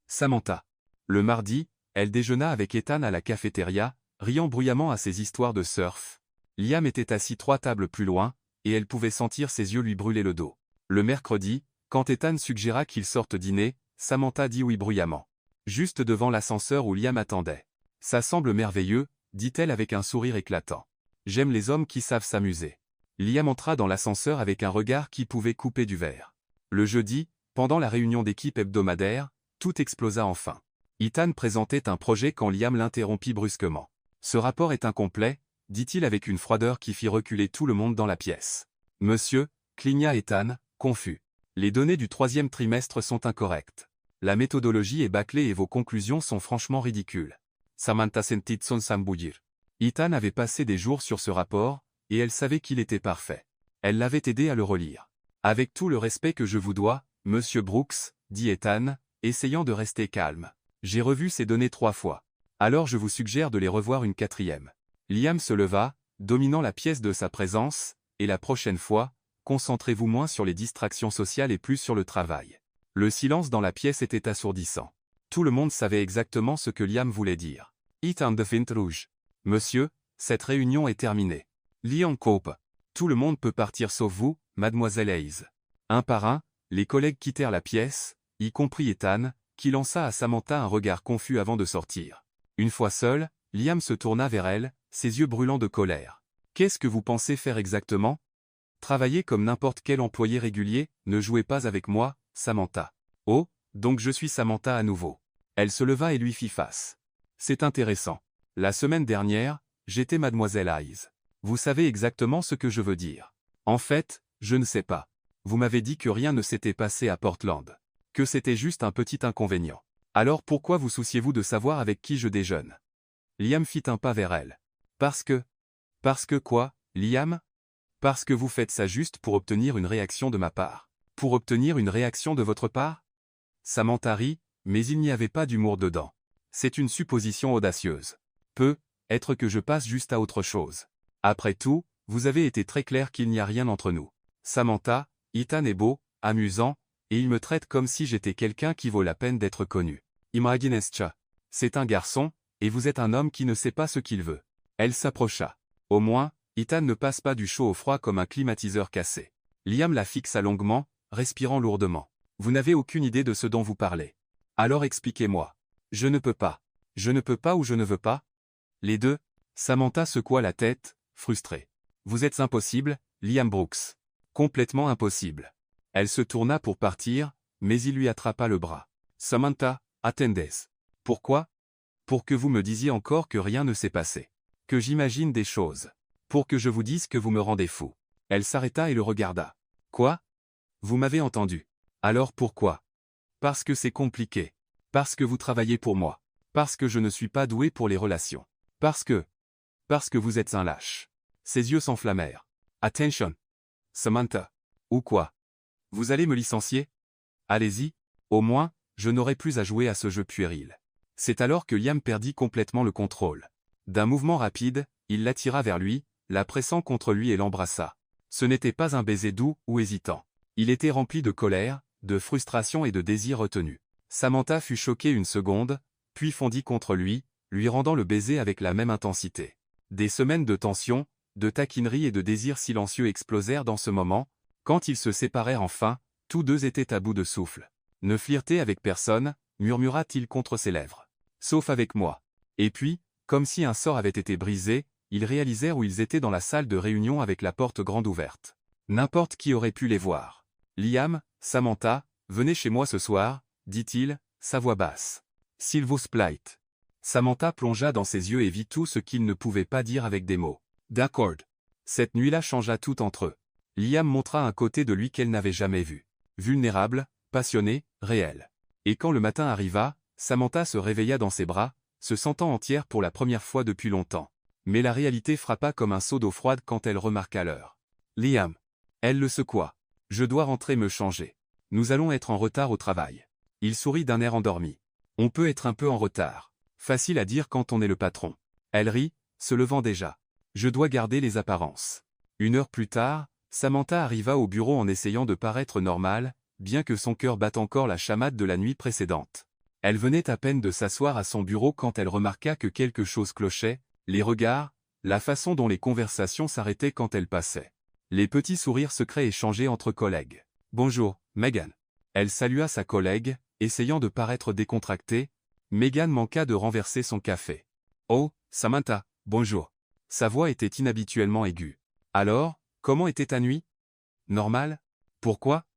Samantha. Le mardi, elle déjeuna avec Ethan à la cafétéria, riant bruyamment à ses histoires de surf. Liam était assis 3 tables plus loin, et elle pouvait sentir ses yeux lui brûler le dos. Le mercredi, quand Ethan suggéra qu'ils sortent dîner, Samantha dit oui bruyamment. Juste devant l'ascenseur où Liam attendait. Ça semble merveilleux, dit-elle avec un sourire éclatant. J'aime les hommes qui savent s'amuser. Liam entra dans l'ascenseur avec un regard qui pouvait couper du verre. Le jeudi, pendant la réunion d'équipe hebdomadaire, tout explosa enfin. Ethan présentait un projet quand Liam l'interrompit brusquement. Ce rapport est incomplet, dit-il avec une froideur qui fit reculer tout le monde dans la pièce. Monsieur, cligna Ethan, confus. Les données du 3e trimestre sont incorrectes. La méthodologie est bâclée et vos conclusions sont franchement ridicules. Samantha sentit son sang bouillir. Ethan avait passé des jours sur ce rapport, et elle savait qu'il était parfait. Elle l'avait aidé à le relire. Avec tout le respect que je vous dois, Monsieur Brooks, dit Ethan, essayant de rester calme. J'ai revu ces données 3 fois. Alors je vous suggère de les revoir une 4e. Liam se leva, dominant la pièce de sa présence, et la prochaine fois, concentrez-vous moins sur les distractions sociales et plus sur le travail. Le silence dans la pièce était assourdissant. Tout le monde savait exactement ce que Liam voulait dire. Ethan de Fint Rouge. Monsieur, cette réunion est terminée. Liam Cope. Tout le monde peut partir sauf vous, mademoiselle Hayes. Un par un, les collègues quittèrent la pièce, y compris Ethan, qui lança à Samantha un regard confus avant de sortir. Une fois seul, Liam se tourna vers elle, ses yeux brûlants de colère. Qu'est-ce que vous pensez faire exactement? Travailler comme n'importe quel employé régulier, ne jouez pas avec moi, Samantha. Oh, donc je suis Samantha à nouveau. Elle se leva et lui fit face. C'est intéressant. La semaine dernière, j'étais mademoiselle Hayes. Vous savez exactement ce que je veux dire. En fait, je ne sais pas. Vous m'avez dit que rien ne s'était passé à Portland. Que c'était juste un petit inconvénient. Alors pourquoi vous souciez-vous de savoir avec qui je déjeune? Liam fit un pas vers elle. Parce que... Parce que quoi, Liam? Parce que vous faites ça juste pour obtenir une réaction de ma part. Pour obtenir une réaction de votre part? Samantha rit, mais il n'y avait pas d'humour dedans. C'est une supposition audacieuse. Peut-être que je passe juste à autre chose. Après tout, vous avez été très clair qu'il n'y a rien entre nous. Samantha, Ethan est beau, amusant, et il me traite comme si j'étais quelqu'un qui vaut la peine d'être connu. Imaginescha. C'est un garçon, et vous êtes un homme qui ne sait pas ce qu'il veut. Elle s'approcha. Au moins, Ethan ne passe pas du chaud au froid comme un climatiseur cassé. Liam la fixa longuement, respirant lourdement. Vous n'avez aucune idée de ce dont vous parlez. Alors expliquez-moi. Je ne peux pas. Je ne peux pas ou je ne veux pas? Les deux? Samantha secoua la tête, frustrée. Vous êtes impossible, Liam Brooks. Complètement impossible. Elle se tourna pour partir, mais il lui attrapa le bras. Samantha, attendez. Pourquoi? Pour que vous me disiez encore que rien ne s'est passé. Que j'imagine des choses. Pour que je vous dise que vous me rendez fou. Elle s'arrêta et le regarda. Quoi? Vous m'avez entendu. Alors pourquoi? Parce que c'est compliqué. Parce que vous travaillez pour moi. Parce que je ne suis pas doué pour les relations. Parce que vous êtes un lâche. Ses yeux s'enflammèrent. Attention. Samantha. Ou quoi? Vous allez me licencier? Allez-y. Au moins, je n'aurai plus à jouer à ce jeu puéril. C'est alors que Liam perdit complètement le contrôle. D'un mouvement rapide, il l'attira vers lui, la pressant contre lui et l'embrassa. Ce n'était pas un baiser doux ou hésitant. Il était rempli de colère, de frustration et de désir retenu. Samantha fut choquée une seconde, puis fondit contre lui, lui rendant le baiser avec la même intensité. Des semaines de tension, de taquinerie et de désirs silencieux explosèrent dans ce moment. Quand ils se séparèrent enfin, tous deux étaient à bout de souffle. « Ne flirtez avec personne, murmura-t-il contre ses lèvres. Sauf avec moi. Et puis, comme si un sort avait été brisé, ils réalisèrent où ils étaient dans la salle de réunion avec la porte grande ouverte. N'importe qui aurait pu les voir. Liam, Samantha, venez chez moi ce soir, dit-il, sa voix basse. S'il vous plaît. Samantha plongea dans ses yeux et vit tout ce qu'il ne pouvait pas dire avec des mots. D'accord. Cette nuit-là changea tout entre eux. Liam montra un côté de lui qu'elle n'avait jamais vu. Vulnérable, passionné, réel. Et quand le matin arriva, Samantha se réveilla dans ses bras, se sentant entière pour la première fois depuis longtemps. Mais la réalité frappa comme un seau d'eau froide quand elle remarqua l'heure. Liam. Elle le secoua. Je dois rentrer me changer. Nous allons être en retard au travail. Il sourit d'un air endormi. On peut être un peu en retard. Facile à dire quand on est le patron. Elle rit, se levant déjà. Je dois garder les apparences. 1 heure plus tard, Samantha arriva au bureau en essayant de paraître normale, bien que son cœur batte encore la chamade de la nuit précédente. Elle venait à peine de s'asseoir à son bureau quand elle remarqua que quelque chose clochait, les regards, la façon dont les conversations s'arrêtaient quand elle passait. Les petits sourires secrets échangés entre collègues. « Bonjour, Megan. » Elle salua sa collègue, essayant de paraître décontractée. Megan manqua de renverser son café. « Oh, Samantha, bonjour. » Sa voix était inhabituellement aiguë. « Alors, comment était ta nuit ? » ?»« Normal. Pourquoi ? » ?»«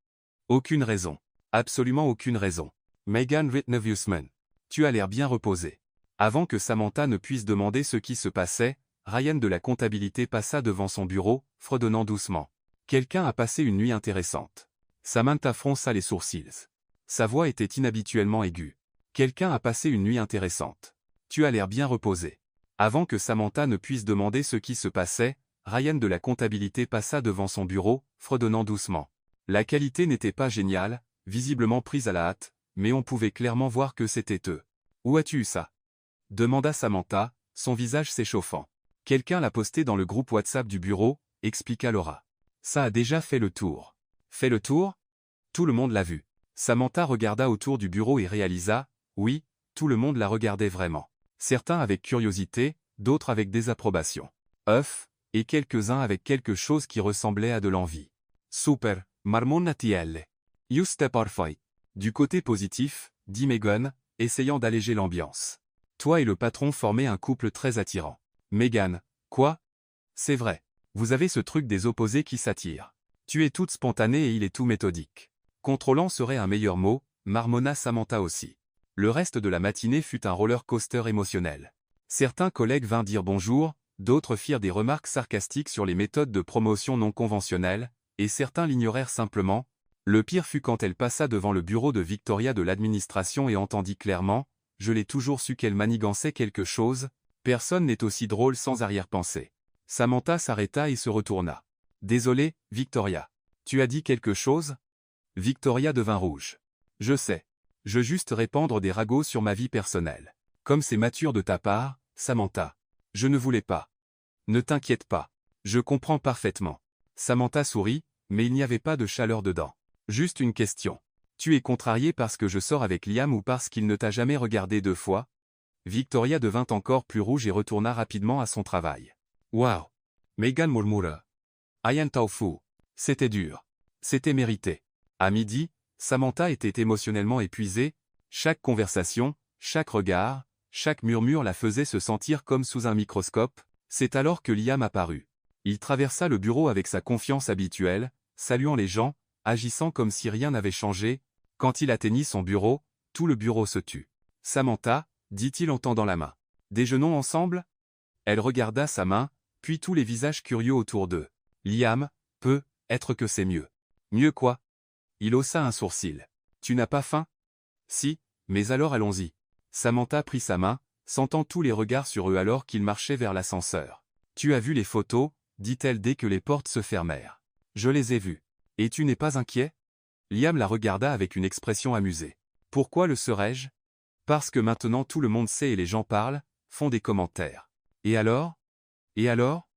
Aucune raison. Absolument aucune raison. » Megan Ritneviusman. Tu as l'air bien reposé. Avant que Samantha ne puisse demander ce qui se passait, Ryan de la comptabilité passa devant son bureau, fredonnant doucement. Quelqu'un a passé une nuit intéressante. Samantha fronça les sourcils. Sa voix était inhabituellement aiguë. Quelqu'un a passé une nuit intéressante. Tu as l'air bien reposé. Avant que Samantha ne puisse demander ce qui se passait, Ryan de la comptabilité passa devant son bureau, fredonnant doucement. La qualité n'était pas géniale, visiblement prise à la hâte, mais on pouvait clairement voir que c'était eux. « Où as-tu eu ça ?» demanda Samantha, son visage s'échauffant. « Quelqu'un l'a posté dans le groupe WhatsApp du bureau, » expliqua Laura. « Ça a déjà fait le tour. » « Fait le tour ?» Tout le monde l'a vu. Samantha regarda autour du bureau et réalisa, oui, tout le monde la regardait vraiment. Certains avec curiosité, d'autres avec désapprobation. Et quelques-uns avec quelque chose qui ressemblait à de l'envie. « Super, marmonnatielle. Juste parfait. » Du côté positif, dit Megan, essayant d'alléger l'ambiance. Toi et le patron formaient un couple très attirant. Megan, quoi ? C'est vrai. Vous avez ce truc des opposés qui s'attirent. Tu es toute spontanée et il est tout méthodique. Contrôlant serait un meilleur mot, marmonna Samantha aussi. Le reste de la matinée fut un roller coaster émotionnel. Certains collègues vinrent dire bonjour, d'autres firent des remarques sarcastiques sur les méthodes de promotion non conventionnelles, et certains l'ignorèrent simplement. Le pire fut quand elle passa devant le bureau de Victoria de l'administration et entendit clairement « Je l'ai toujours su qu'elle manigançait quelque chose, personne n'est aussi drôle sans arrière-pensée. » Samantha s'arrêta et se retourna. « Désolé, Victoria. Tu as dit quelque chose ?» Victoria devint rouge. « Je sais. Je juste répandre des ragots sur ma vie personnelle. Comme c'est mature de ta part, Samantha. Je ne voulais pas. Ne t'inquiète pas. Je comprends parfaitement. » Samantha sourit, mais il n'y avait pas de chaleur dedans. Juste une question. Tu es contrarié parce que je sors avec Liam ou parce qu'il ne t'a jamais regardé 2 fois ? Victoria devint encore plus rouge et retourna rapidement à son travail. Waouh. Megan murmura. Ayan Taofu. C'était dur. C'était mérité. À midi, Samantha était émotionnellement épuisée. Chaque conversation, chaque regard, chaque murmure la faisait se sentir comme sous un microscope. C'est alors que Liam apparut. Il traversa le bureau avec sa confiance habituelle, saluant les gens, agissant comme si rien n'avait changé. Quand il atteignit son bureau, tout le bureau se tut. « Samantha, » dit-il en tendant la main. « Déjeunons ensemble ?» Elle regarda sa main, puis tous les visages curieux autour d'eux. « Liam, peut-être que c'est mieux. »« Mieux quoi ?» Il haussa un sourcil. « Tu n'as pas faim ?»« Si, mais alors allons-y. » Samantha prit sa main, sentant tous les regards sur eux alors qu'ils marchaient vers l'ascenseur. « Tu as vu les photos ?» dit-elle dès que les portes se fermèrent. « Je les ai vues. Et tu n'es pas inquiet ?» Liam la regarda avec une expression amusée. « Pourquoi le serais-je ? Parce que maintenant tout le monde sait et les gens parlent, font des commentaires. Et alors ? Et alors ?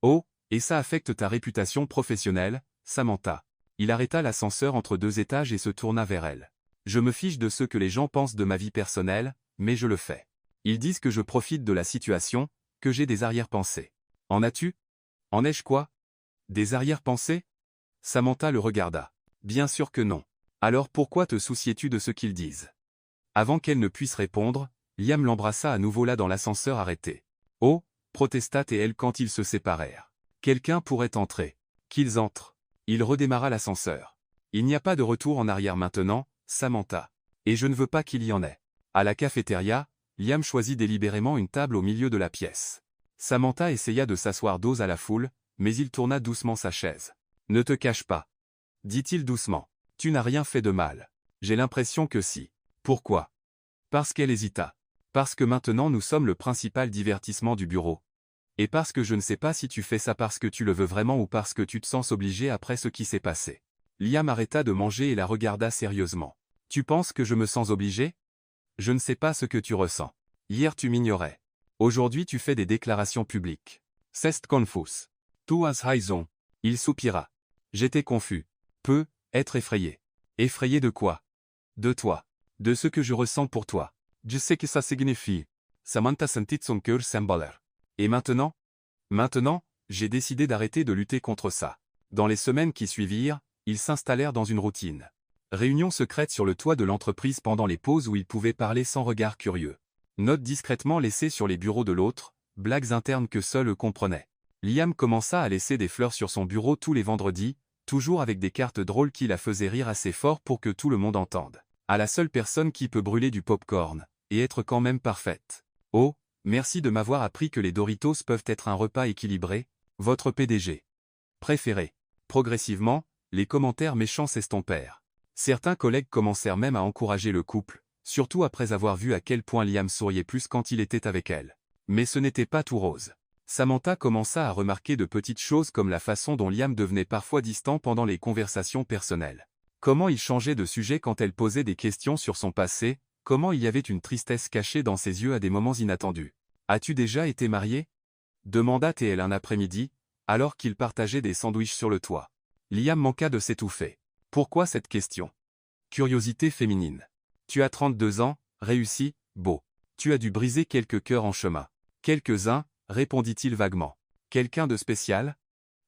Oh, et ça affecte ta réputation professionnelle, Samantha. » Il arrêta l'ascenseur entre 2 étages et se tourna vers elle. « Je me fiche de ce que les gens pensent de ma vie personnelle, mais je le fais. Ils disent que je profite de la situation, que j'ai des arrière-pensées. En as-tu ? En ai-je quoi? Des arrière-pensées? Samantha le regarda. Bien sûr que non. Alors pourquoi te souciais-tu de ce qu'ils disent? Avant qu'elle ne puisse répondre, Liam l'embrassa à nouveau là dans l'ascenseur arrêté. Oh, protesta-t-elle quand ils se séparèrent. Quelqu'un pourrait entrer. Qu'ils entrent. Il redémarra l'ascenseur. Il n'y a pas de retour en arrière maintenant, Samantha. Et je ne veux pas qu'il y en ait. À la cafétéria, Liam choisit délibérément une table au milieu de la pièce. Samantha essaya de s'asseoir dos à la foule, mais il tourna doucement sa chaise. Ne te cache pas, dit-il doucement. Tu n'as rien fait de mal. J'ai l'impression que si. Pourquoi? Parce qu'elle hésita. Parce que maintenant nous sommes le principal divertissement du bureau. Et parce que je ne sais pas si tu fais ça parce que tu le veux vraiment ou parce que tu te sens obligé après ce qui s'est passé. Liam arrêta de manger et la regarda sérieusement. Tu penses que je me sens obligé? Je ne sais pas ce que tu ressens. Hier tu m'ignorais. Aujourd'hui tu fais des déclarations publiques. C'est confus. Tu as raison. Il soupira. J'étais confus. Peu, être effrayé. Effrayé de quoi? De toi. De ce que je ressens pour toi. Je sais que ça signifie. Samantha sentit son cœur s'emballer. Et maintenant? Maintenant, j'ai décidé d'arrêter de lutter contre ça. Dans les semaines qui suivirent, ils s'installèrent dans une routine. Réunion secrète sur le toit de l'entreprise pendant les pauses où ils pouvaient parler sans regard curieux. Notes discrètement laissées sur les bureaux de l'autre, blagues internes que seuls eux comprenaient. Liam commença à laisser des fleurs sur son bureau tous les vendredis, toujours avec des cartes drôles qui la faisaient rire assez fort pour que tout le monde entende. À la seule personne qui peut brûler du popcorn, et être quand même parfaite. Oh, merci de m'avoir appris que les Doritos peuvent être un repas équilibré, votre PDG préféré. Progressivement, les commentaires méchants s'estompèrent. Certains collègues commencèrent même à encourager le couple, surtout après avoir vu à quel point Liam souriait plus quand il était avec elle. Mais ce n'était pas tout rose. Samantha commença à remarquer de petites choses comme la façon dont Liam devenait parfois distant pendant les conversations personnelles. Comment il changeait de sujet quand elle posait des questions sur son passé, comment il y avait une tristesse cachée dans ses yeux à des moments inattendus. « As-tu déjà été marié ?» demanda-t-elle un après-midi, alors qu'ils partageaient des sandwichs sur le toit. Liam manqua de s'étouffer. Pourquoi cette question? Curiosité féminine. Tu as 32 ans, réussi, beau. Tu as dû briser quelques cœurs en chemin. Quelques-uns, répondit-il vaguement. Quelqu'un de spécial?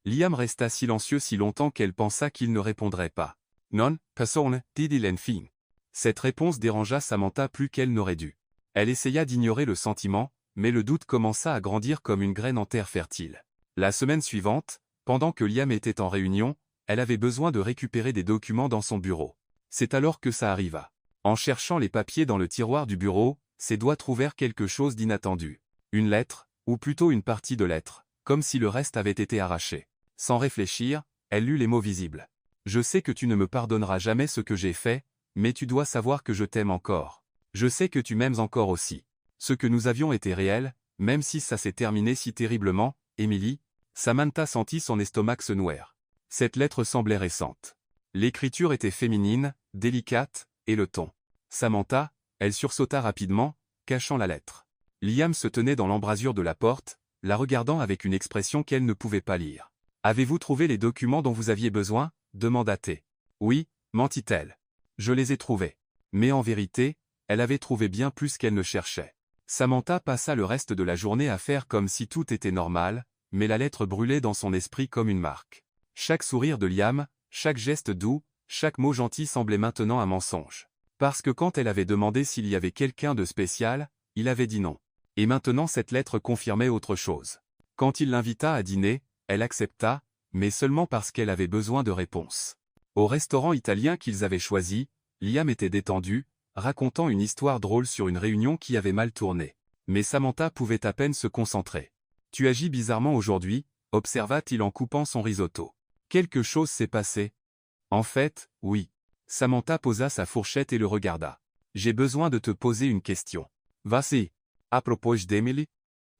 Liam resta silencieux si longtemps qu'elle pensa qu'il ne répondrait pas. Non, personne, dit-il enfin. Cette réponse dérangea Samantha plus qu'elle n'aurait dû. Elle essaya d'ignorer le sentiment, mais le doute commença à grandir comme une graine en terre fertile. La semaine suivante, pendant que Liam était en réunion, elle avait besoin de récupérer des documents dans son bureau. C'est alors que ça arriva. En cherchant les papiers dans le tiroir du bureau, ses doigts trouvèrent quelque chose d'inattendu. Une lettre, ou plutôt une partie de lettre, comme si le reste avait été arraché. Sans réfléchir, elle lut les mots visibles. « Je sais que tu ne me pardonneras jamais ce que j'ai fait, mais tu dois savoir que je t'aime encore. Je sais que tu m'aimes encore aussi. Ce que nous avions était réel, même si ça s'est terminé si terriblement, Emily. » Samantha sentit son estomac se nouer. Cette lettre semblait récente. L'écriture était féminine, délicate, et le ton. Samantha, elle sursauta rapidement, cachant la lettre. Liam se tenait dans l'embrasure de la porte, la regardant avec une expression qu'elle ne pouvait pas lire. « Avez-vous trouvé les documents dont vous aviez besoin ?» demanda-t-elle. « Oui, mentit-elle. Je les ai trouvés. » Mais en vérité, elle avait trouvé bien plus qu'elle ne cherchait. Samantha passa le reste de la journée à faire comme si tout était normal, mais la lettre brûlait dans son esprit comme une marque. Chaque sourire de Liam, chaque geste doux, chaque mot gentil semblait maintenant un mensonge. Parce que quand elle avait demandé s'il y avait quelqu'un de spécial, il avait dit non. Et maintenant cette lettre confirmait autre chose. Quand il l'invita à dîner, elle accepta, mais seulement parce qu'elle avait besoin de réponses. Au restaurant italien qu'ils avaient choisi, Liam était détendu, racontant une histoire drôle sur une réunion qui avait mal tourné. Mais Samantha pouvait à peine se concentrer. « Tu agis bizarrement aujourd'hui » observa-t-il en coupant son risotto. « Quelque chose s'est passé ?» « En fait, oui. » Samantha posa sa fourchette et le regarda. « J'ai besoin de te poser une question. »« Vas-y. » À propos d'Emily.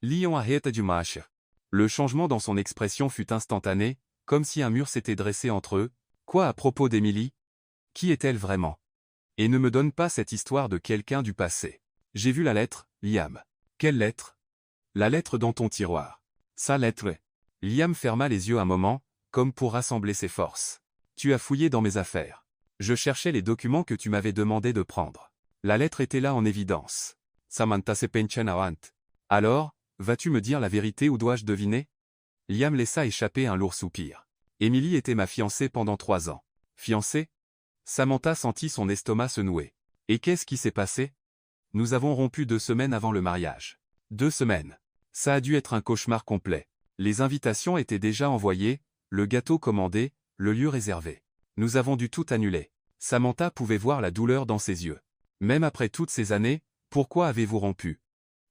Liam arrêta de marcher. Le changement dans son expression fut instantané, comme si un mur s'était dressé entre eux. « Quoi à propos d'Emily? Qui est-elle vraiment? Et ne me donne pas cette histoire de quelqu'un du passé. J'ai vu la lettre, Liam. » « Quelle lettre? » ?»« La lettre dans ton tiroir. »« Sa lettre. » Liam ferma les yeux un moment, comme pour rassembler ses forces. « Tu as fouillé dans mes affaires. Je cherchais les documents que tu m'avais demandé de prendre. La lettre était là en évidence. » Samantha se pencha en avant. « Alors, vas-tu me dire la vérité ou dois-je deviner? » Liam laissa échapper un lourd soupir. Emily était ma fiancée pendant 3 ans. Fiancée? Samantha sentit son estomac se nouer. Et qu'est-ce qui s'est passé? Nous avons rompu 2 semaines avant le mariage. 2 semaines. Ça a dû être un cauchemar complet. Les invitations étaient déjà envoyées, le gâteau commandé, le lieu réservé. Nous avons dû tout annuler. Samantha pouvait voir la douleur dans ses yeux. Même après toutes ces années, pourquoi avez-vous rompu?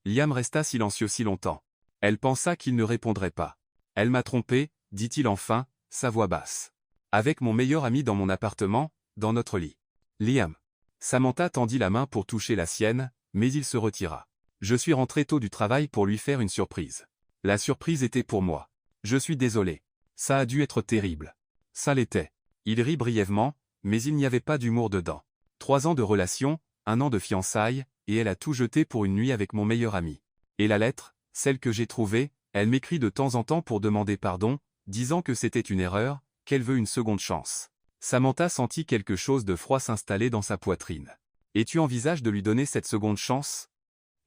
Liam resta silencieux si longtemps. Elle pensa qu'il ne répondrait pas. Elle m'a trompé, dit-il enfin, sa voix basse. Avec mon meilleur ami dans mon appartement, dans notre lit. Liam. Samantha tendit la main pour toucher la sienne, mais il se retira. Je suis rentré tôt du travail pour lui faire une surprise. La surprise était pour moi. Je suis désolé. Ça a dû être terrible. Ça l'était. Il rit brièvement, mais il n'y avait pas d'humour dedans. 3 ans de relation, 1 an de fiançailles, et elle a tout jeté pour une nuit avec mon meilleur ami. Et la lettre, celle que j'ai trouvée, elle m'écrit de temps en temps pour demander pardon, disant que c'était une erreur, qu'elle veut une seconde chance. Samantha sentit quelque chose de froid s'installer dans sa poitrine. Et tu envisages de lui donner cette seconde chance?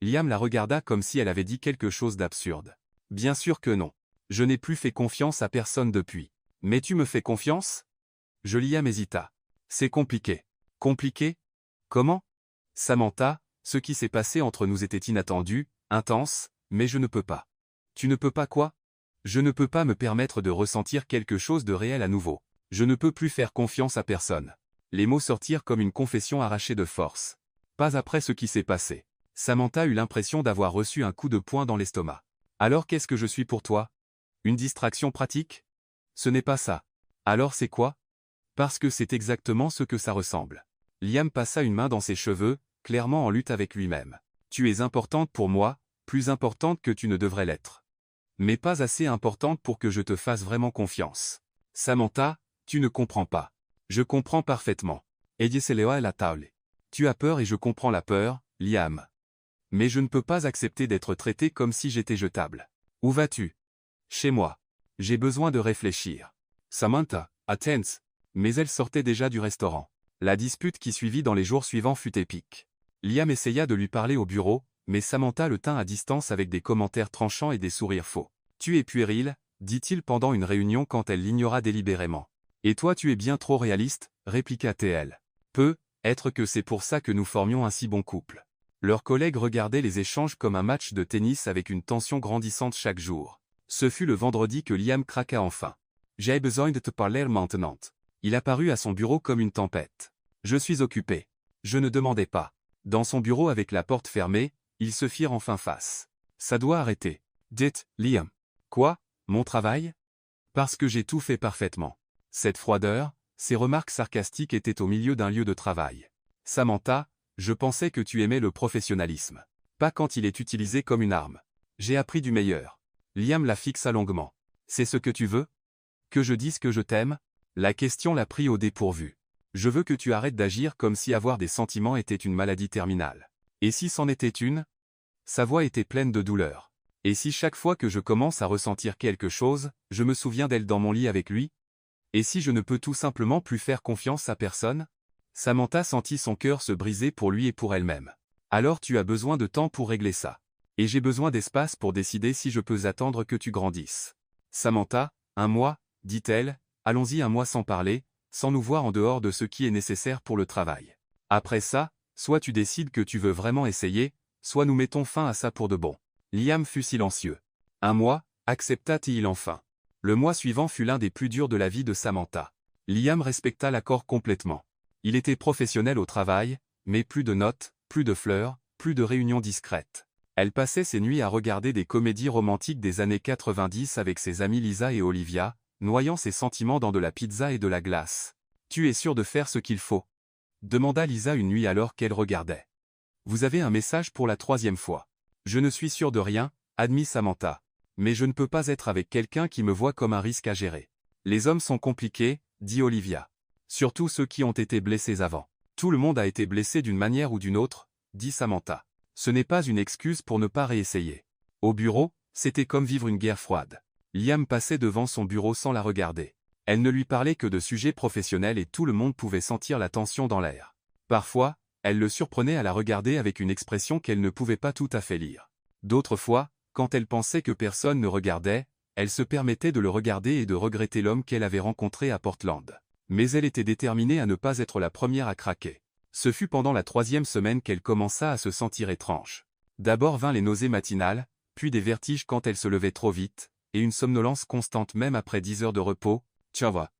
Liam la regarda comme si elle avait dit quelque chose d'absurde. Bien sûr que non. Je n'ai plus fait confiance à personne depuis. Mais tu me fais confiance? Liam hésita. C'est compliqué. Compliqué? Comment? Samantha, ce qui s'est passé entre nous était inattendu, intense, mais je ne peux pas. Tu ne peux pas quoi? Je ne peux pas me permettre de ressentir quelque chose de réel à nouveau. Je ne peux plus faire confiance à personne. Les mots sortirent comme une confession arrachée de force. Pas après ce qui s'est passé. Samantha eut l'impression d'avoir reçu un coup de poing dans l'estomac. Alors qu'est-ce que je suis pour toi? Une distraction pratique? Ce n'est pas ça. Alors c'est quoi? Parce que c'est exactement ce que ça ressemble. Liam passa une main dans ses cheveux, clairement en lutte avec lui-même. Tu es importante pour moi, plus importante que tu ne devrais l'être. Mais pas assez importante pour que je te fasse vraiment confiance. Samantha, tu ne comprends pas. Je comprends parfaitement. Ella se leva à la table. Tu as peur et je comprends la peur, Liam. Mais je ne peux pas accepter d'être traité comme si j'étais jetable. Où vas-tu? Chez moi. J'ai besoin de réfléchir. Samantha, attends. Mais elle sortait déjà du restaurant. La dispute qui suivit dans les jours suivants fut épique. Liam essaya de lui parler au bureau, mais Samantha le tint à distance avec des commentaires tranchants et des sourires faux. Tu es puéril, dit-il pendant une réunion quand elle l'ignora délibérément. Et toi tu es bien trop réaliste, répliqua-t-elle. Peut-être que c'est pour ça que nous formions un si bon couple. Leurs collègues regardaient les échanges comme un match de tennis avec une tension grandissante chaque jour. Ce fut le vendredi que Liam craqua enfin. J'ai besoin de te parler maintenant. Il apparut à son bureau comme une tempête. Je suis occupé. Je ne demandais pas. Dans son bureau avec la porte fermée, ils se firent enfin face. Ça doit arrêter. Dites, Liam. Quoi? Mon travail? Parce que j'ai tout fait parfaitement. Cette froideur, ces remarques sarcastiques étaient au milieu d'un lieu de travail. Samantha, je pensais que tu aimais le professionnalisme. Pas quand il est utilisé comme une arme. J'ai appris du meilleur. Liam la fixa longuement. C'est ce que tu veux? Que je dise que je t'aime? La question l'a pris au dépourvu. Je veux que tu arrêtes d'agir comme si avoir des sentiments était une maladie terminale. Et si c'en était une? Sa voix était pleine de douleur. Et si chaque fois que je commence à ressentir quelque chose, je me souviens d'elle dans mon lit avec lui? Et si je ne peux tout simplement plus faire confiance à personne? Samantha sentit son cœur se briser pour lui et pour elle-même. Alors tu as besoin de temps pour régler ça. Et j'ai besoin d'espace pour décider si je peux attendre que tu grandisses. Samantha, 1 mois, dit-elle, allons-y 1 mois sans parler, sans nous voir en dehors de ce qui est nécessaire pour le travail. Après ça, soit tu décides que tu veux vraiment essayer, soit nous mettons fin à ça pour de bon. Liam fut silencieux. 1 mois, accepta-t-il enfin. Le mois suivant fut l'un des plus durs de la vie de Samantha. Liam respecta l'accord complètement. Il était professionnel au travail, mais plus de notes, plus de fleurs, plus de réunions discrètes. Elle passait ses nuits à regarder des comédies romantiques des années 90 avec ses amies Lisa et Olivia, noyant ses sentiments dans de la pizza et de la glace. « Tu es sûr de faire ce qu'il faut ?» demanda Lisa une nuit alors qu'elle regardait. « Vous avez un message pour la 3e fois. »« Je ne suis sûr de rien, » admit Samantha. « Mais je ne peux pas être avec quelqu'un qui me voit comme un risque à gérer. »« Les hommes sont compliqués, » dit Olivia. « Surtout ceux qui ont été blessés avant. »« Tout le monde a été blessé d'une manière ou d'une autre, » dit Samantha. Ce n'est pas une excuse pour ne pas réessayer. Au bureau, c'était comme vivre une guerre froide. Liam passait devant son bureau sans la regarder. Elle ne lui parlait que de sujets professionnels et tout le monde pouvait sentir la tension dans l'air. Parfois, elle le surprenait à la regarder avec une expression qu'elle ne pouvait pas tout à fait lire. D'autres fois, quand elle pensait que personne ne regardait, Elle se permettait de le regarder et de regretter l'homme qu'elle avait rencontré à Portland. Mais elle était déterminée à ne pas être la première à craquer. Ce fut pendant la 3e semaine qu'elle commença à se sentir étrange. D'abord vinrent les nausées matinales, puis des vertiges quand elle se levait trop vite, et une somnolence constante même après 10 heures de repos. « Tchava »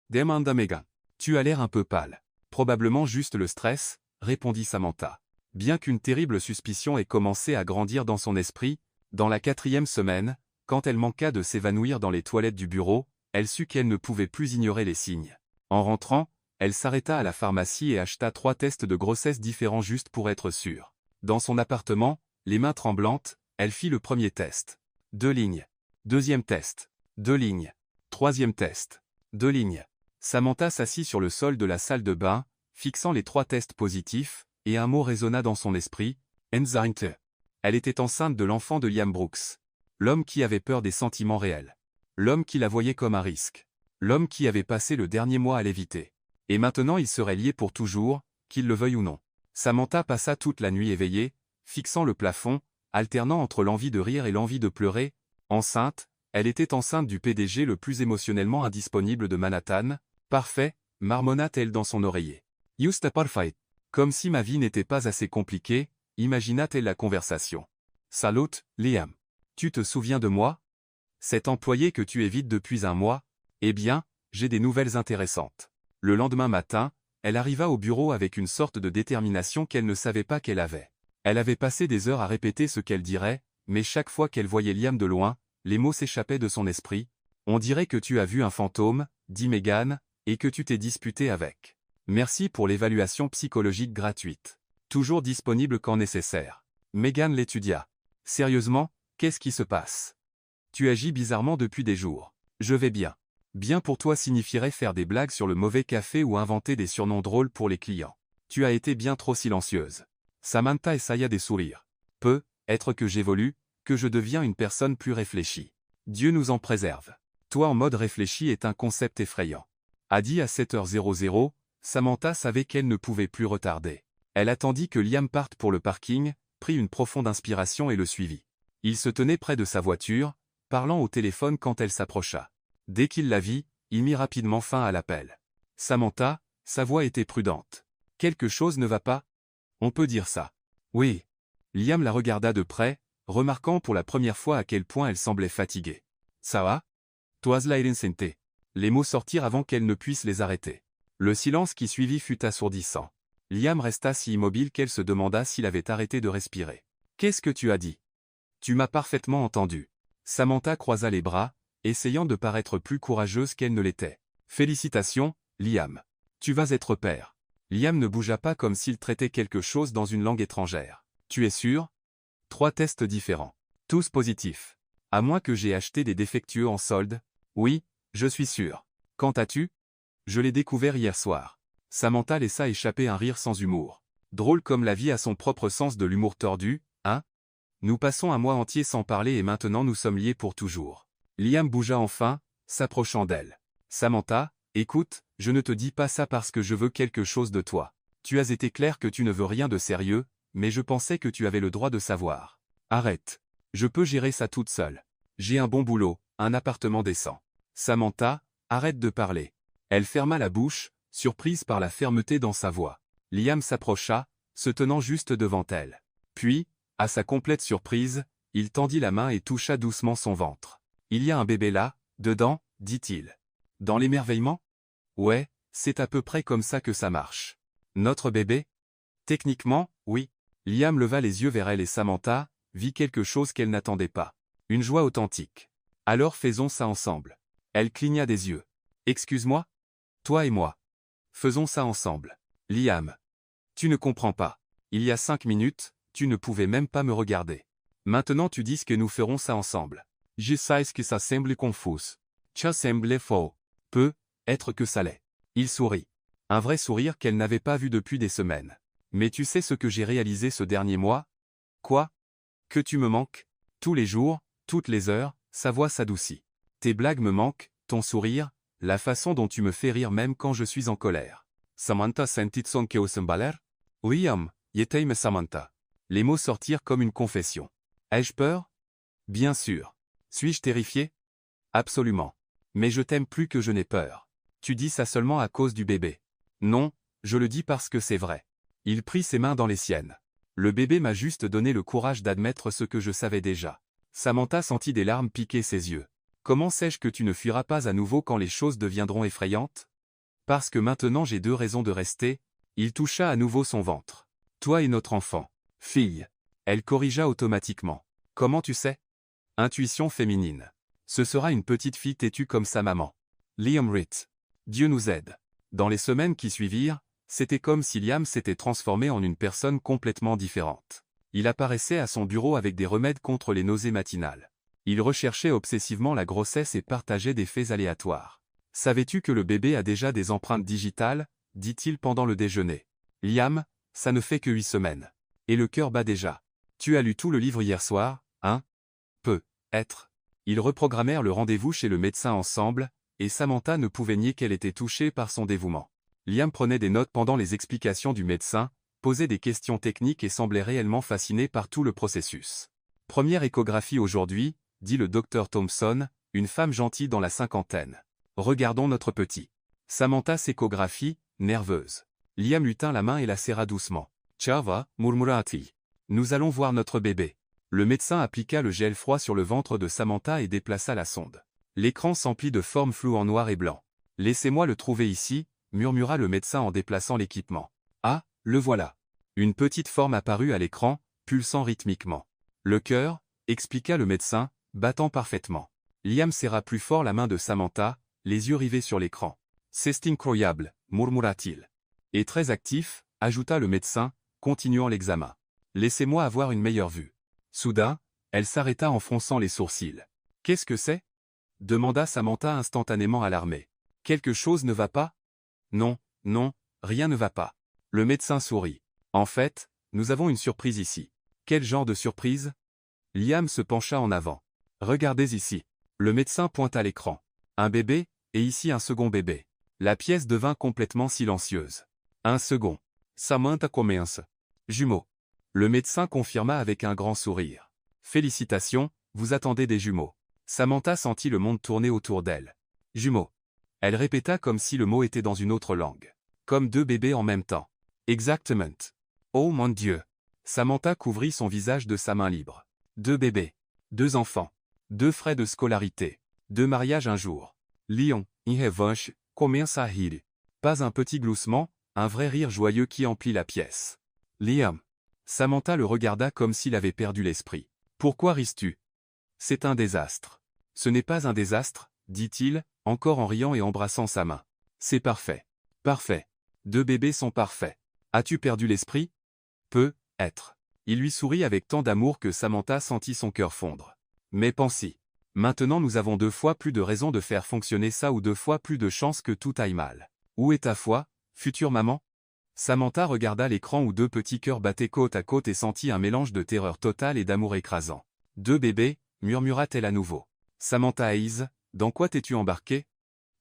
demanda Megan. « Tu as l'air un peu pâle. »« Probablement juste le stress, » répondit Samantha. Bien qu'une terrible suspicion ait commencé à grandir dans son esprit, dans la 4e semaine, quand elle manqua de s'évanouir dans les toilettes du bureau, elle sut qu'elle ne pouvait plus ignorer les signes. En rentrant, elle s'arrêta à la pharmacie et acheta 3 tests de grossesse différents juste pour être sûre. Dans son appartement, les mains tremblantes, elle fit le premier test. 2 lignes. Deuxième test. 2 lignes. Troisième test. 2 lignes. Samantha s'assit sur le sol de la salle de bain, fixant les 3 tests positifs, et un mot résonna dans son esprit, Enzeinte. Elle était enceinte de l'enfant de Liam Brooks. L'homme qui avait peur des sentiments réels. L'homme qui la voyait comme un risque. L'homme qui avait passé le dernier mois à l'éviter. Et maintenant ils seraient liés pour toujours, qu'il le veuille ou non. Samantha passa toute la nuit éveillée, fixant le plafond, alternant entre l'envie de rire et l'envie de pleurer. Enceinte, elle était enceinte du PDG le plus émotionnellement indisponible de Manhattan. Parfait, marmonna-t-elle dans son oreiller. Juste parfait. Comme si ma vie n'était pas assez compliquée, imagina-t-elle la conversation. Salut, Liam. Tu te souviens de moi? Cet employé que tu évites depuis un mois? Eh bien, j'ai des nouvelles intéressantes. Le lendemain matin, elle arriva au bureau avec une sorte de détermination qu'elle ne savait pas qu'elle avait. Elle avait passé des heures à répéter ce qu'elle dirait, mais chaque fois qu'elle voyait Liam de loin, les mots s'échappaient de son esprit. On dirait que tu as vu un fantôme, dit Megan, et que tu t'es disputé avec. Merci pour l'évaluation psychologique gratuite. Toujours disponible quand nécessaire. Megan l'étudia. Sérieusement, qu'est-ce qui se passe? Tu agis bizarrement depuis des jours. Je vais bien. Bien pour toi signifierait faire des blagues sur le mauvais café ou inventer des surnoms drôles pour les clients. Tu as été bien trop silencieuse. Samantha essaya des sourires. Être que j'évolue, que je deviens une personne plus réfléchie. Dieu nous en préserve. Toi en mode réfléchi est un concept effrayant. A dit à 7h00, Samantha savait qu'elle ne pouvait plus retarder. Elle attendit que Liam parte pour le parking, prit une profonde inspiration et le suivit. Il se tenait près de sa voiture, parlant au téléphone quand elle s'approcha. Dès qu'il la vit, il mit rapidement fin à l'appel. Samantha, sa voix était prudente. Quelque chose ne va pas? On peut dire ça. Oui. Liam la regarda de près, remarquant pour la première fois à quel point elle semblait fatiguée. Ça va? Toise la. Les mots sortirent avant qu'elle ne puisse les arrêter. Le silence qui suivit fut assourdissant. Liam resta si immobile qu'elle se demanda s'il avait arrêté de respirer. Qu'est-ce que tu as dit? Tu m'as parfaitement entendu. Samantha croisa les bras, essayant de paraître plus courageuse qu'elle ne l'était. Félicitations, Liam. Tu vas être père. Liam ne bougea pas comme s'il traitait quelque chose dans une langue étrangère. Tu es sûr? 3 tests différents. Tous positifs. À moins que j'aie acheté des défectueux en solde. Oui, je suis sûr. Quand as-tu? Je l'ai découvert hier soir. Samantha laissa échapper un rire sans humour. Drôle comme la vie a son propre sens de l'humour tordu, hein? Nous passons un mois entier sans parler et maintenant nous sommes liés pour toujours. Liam bougea enfin, s'approchant d'elle. Samantha, écoute, je ne te dis pas ça parce que je veux quelque chose de toi. Tu as été clair que tu ne veux rien de sérieux, mais je pensais que tu avais le droit de savoir. Arrête. Je peux gérer ça toute seule. J'ai un bon boulot, un appartement décent. Samantha, arrête de parler. Elle ferma la bouche, surprise par la fermeté dans sa voix. Liam s'approcha, se tenant juste devant elle. Puis, à sa complète surprise, il tendit la main et toucha doucement son ventre. Il y a un bébé là, dedans, dit-il. Dans l'émerveillement? Ouais, c'est à peu près comme ça que ça marche. Notre bébé? Techniquement, oui. Liam leva les yeux vers elle et Samantha, vit quelque chose qu'elle n'attendait pas. Une joie authentique. Alors faisons ça ensemble. Elle cligna des yeux. Excuse-moi? Toi et moi. Faisons ça ensemble. Liam. Tu ne comprends pas. Il y a 5 minutes, tu ne pouvais même pas me regarder. Maintenant tu dis que nous ferons ça ensemble. Je sais que ça semble confus. Ça semble faux. Être que ça l'est. Il sourit. Un vrai sourire qu'elle n'avait pas vu depuis des semaines. Mais tu sais ce que j'ai réalisé ce dernier mois? Quoi? Que tu me manques? Tous les jours, toutes les heures, sa voix s'adoucit. Tes blagues me manquent, ton sourire, la façon dont tu me fais rire même quand je suis en colère. Samantha sentit son que sembaler? Liam, yeteime Samantha. Les mots sortirent comme une confession. Ai-je peur? Bien sûr. Suis-je terrifié? Absolument. Mais je t'aime plus que je n'ai peur. Tu dis ça seulement à cause du bébé. Non, je le dis parce que c'est vrai. Il prit ses mains dans les siennes. Le bébé m'a juste donné le courage d'admettre ce que je savais déjà. Samantha sentit des larmes piquer ses yeux. Comment sais-je que tu ne fuiras pas à nouveau quand les choses deviendront effrayantes? Parce que maintenant j'ai 2 raisons de rester. Il toucha à nouveau son ventre. Toi et notre enfant. Fille. Elle corrigea automatiquement. Comment tu sais? Intuition féminine. Ce sera une petite fille têtue comme sa maman. Liam Ritt. Dieu nous aide. Dans les semaines qui suivirent, c'était comme si Liam s'était transformé en une personne complètement différente. Il apparaissait à son bureau avec des remèdes contre les nausées matinales. Il recherchait obsessivement la grossesse et partageait des faits aléatoires. Savais-tu que le bébé a déjà des empreintes digitales? Dit-il pendant le déjeuner. Liam, ça ne fait que 8 semaines. Et le cœur bat déjà. Tu as lu tout le livre hier soir, hein? Être. Ils reprogrammèrent le rendez-vous chez le médecin ensemble, et Samantha ne pouvait nier qu'elle était touchée par son dévouement. Liam prenait des notes pendant les explications du médecin, posait des questions techniques et semblait réellement fasciné par tout le processus. Première échographie aujourd'hui, dit le docteur Thompson, une femme gentille dans la cinquantaine. Regardons notre petit. Samantha s'échographie, nerveuse. Liam lui tint la main et la serra doucement. Chava, murmura-t-il. Nous allons voir notre bébé. Le médecin appliqua le gel froid sur le ventre de Samantha et déplaça la sonde. L'écran s'emplit de formes floues en noir et blanc. Laissez-moi le trouver ici, murmura le médecin en déplaçant l'équipement. Ah, le voilà. Une petite forme apparut à l'écran, pulsant rythmiquement. Le cœur, expliqua le médecin, battant parfaitement. Liam serra plus fort la main de Samantha, les yeux rivés sur l'écran. C'est incroyable, murmura-t-il. Et très actif, ajouta le médecin, continuant l'examen. Laissez-moi avoir une meilleure vue. Soudain, elle s'arrêta en fronçant les sourcils. Qu'est-ce que c'est? Demanda Samantha instantanément alarmée. Quelque chose ne va pas? Non, non, rien ne va pas. Le médecin sourit. En fait, nous avons une surprise ici. Quel genre de surprise? Liam se pencha en avant. Regardez ici. Le médecin pointa l'écran. Un bébé, et ici un second bébé. La pièce devint complètement silencieuse. Un second. Samantha commence. Jumeaux. Le médecin confirma avec un grand sourire. Félicitations, vous attendez des jumeaux. Samantha sentit le monde tourner autour d'elle. Jumeaux. Elle répéta comme si le mot était dans une autre langue. Comme 2 bébés en même temps. Exactement. Oh mon Dieu. Samantha couvrit son visage de sa main libre. 2 bébés. 2 enfants. 2 frais de scolarité. 2 mariages un jour. Lion, in revanche, commence à rire. Pas un petit gloussement, un vrai rire joyeux qui emplit la pièce. Liam. Samantha le regarda comme s'il avait perdu l'esprit. Pourquoi ris-tu? C'est un désastre. Ce n'est pas un désastre, dit-il, encore en riant et embrassant sa main. C'est parfait. Parfait. 2 bébés sont parfaits. As-tu perdu l'esprit? Peut-être. Il lui sourit avec tant d'amour que Samantha sentit son cœur fondre. Mais pensez. Maintenant nous avons 2 fois plus de raisons de faire fonctionner ça ou 2 fois plus de chances que tout aille mal. Où est ta foi, future maman? Samantha regarda l'écran où 2 petits cœurs battaient côte à côte et sentit un mélange de terreur totale et d'amour écrasant. 2 bébés, murmura-t-elle à nouveau. Samantha Hayes, dans quoi t'es-tu embarqué?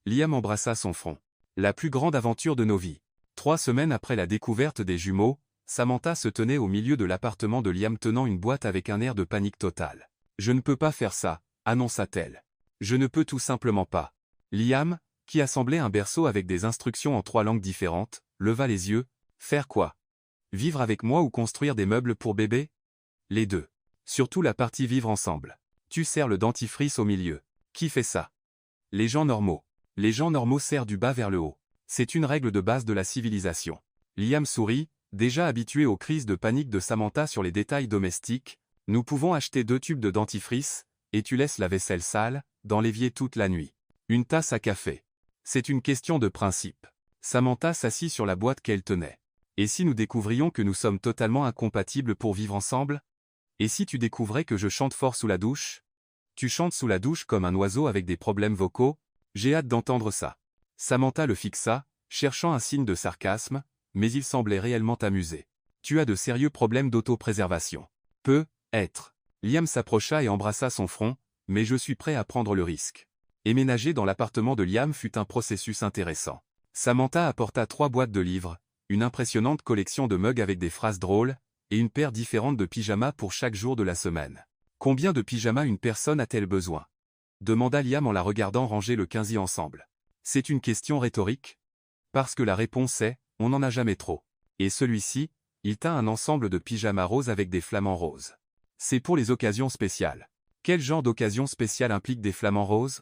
Liam embrassa son front. La plus grande aventure de nos vies. 3 semaines après la découverte des jumeaux, Samantha se tenait au milieu de l'appartement de Liam tenant une boîte avec un air de panique totale. Je ne peux pas faire ça, annonça-t-elle. Je ne peux tout simplement pas. Liam, qui assemblait un berceau avec des instructions en 3 langues différentes, leva les yeux. Faire quoi? Vivre avec moi ou construire des meubles pour bébé? Les 2. Surtout la partie vivre ensemble. Tu serres le dentifrice au milieu. Qui fait ça? Les gens normaux. Les gens normaux serrent du bas vers le haut. C'est une règle de base de la civilisation. Liam sourit, déjà habitué aux crises de panique de Samantha sur les détails domestiques. Nous pouvons acheter 2 tubes de dentifrice, et tu laisses la vaisselle sale, dans l'évier toute la nuit. Une tasse à café. C'est une question de principe. Samantha s'assit sur la boîte qu'elle tenait. Et si nous découvrions que nous sommes totalement incompatibles pour vivre ensemble? Et si tu découvrais que je chante fort sous la douche? Tu chantes sous la douche comme un oiseau avec des problèmes vocaux? J'ai hâte d'entendre ça. Samantha le fixa, cherchant un signe de sarcasme, mais il semblait réellement amusé. Tu as de sérieux problèmes d'autopréservation. Peut-être. Liam s'approcha et embrassa son front, mais je suis prêt à prendre le risque. Éménager dans l'appartement de Liam fut un processus intéressant. Samantha apporta 3 boîtes de livres, une impressionnante collection de mugs avec des phrases drôles, et une paire différente de pyjamas pour chaque jour de la semaine. Combien de pyjamas une personne a-t-elle besoin? demanda Liam en la regardant ranger le quinzi ensemble. C'est une question rhétorique? Parce que la réponse est, on n'en a jamais trop. Et celui-ci, il tint un ensemble de pyjamas roses avec des flamants roses. C'est pour les occasions spéciales. Quel genre d'occasion spéciale implique des flamants roses?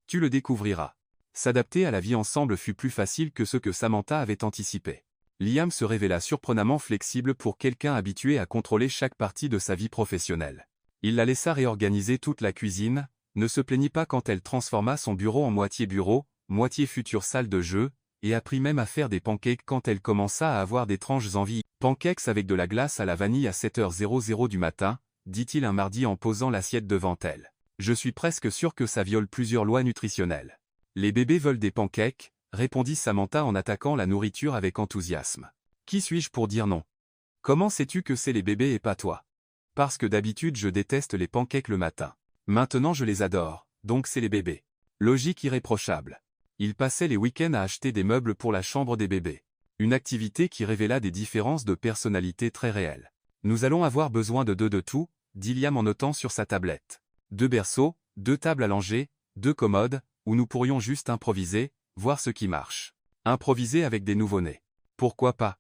Tu le découvriras. S'adapter à la vie ensemble fut plus facile que ce que Samantha avait anticipé. Liam se révéla surprenamment flexible pour quelqu'un habitué à contrôler chaque partie de sa vie professionnelle. Il la laissa réorganiser toute la cuisine, ne se plaignit pas quand elle transforma son bureau en moitié bureau, moitié future salle de jeu, et apprit même à faire des pancakes quand elle commença à avoir d'étranges envies. Pancakes avec de la glace à la vanille à 7h00 du matin, dit-il un mardi en posant l'assiette devant elle. Je suis presque sûr que ça viole plusieurs lois nutritionnelles. Les bébés veulent des pancakes, répondit Samantha en attaquant la nourriture avec enthousiasme. Qui suis-je pour dire non? Comment sais-tu que c'est les bébés et pas toi? Parce que d'habitude je déteste les pancakes le matin. Maintenant je les adore, donc c'est les bébés. Logique irréprochable. Il passait les week-ends à acheter des meubles pour la chambre des bébés. Une activité qui révéla des différences de personnalité très réelles. Nous allons avoir besoin de deux de tout, dit Liam en notant sur sa tablette. 2 berceaux, 2 tables à langer, 2 commodes, ou nous pourrions juste improviser, voir ce qui marche. Improviser avec des nouveau-nés. Pourquoi pas?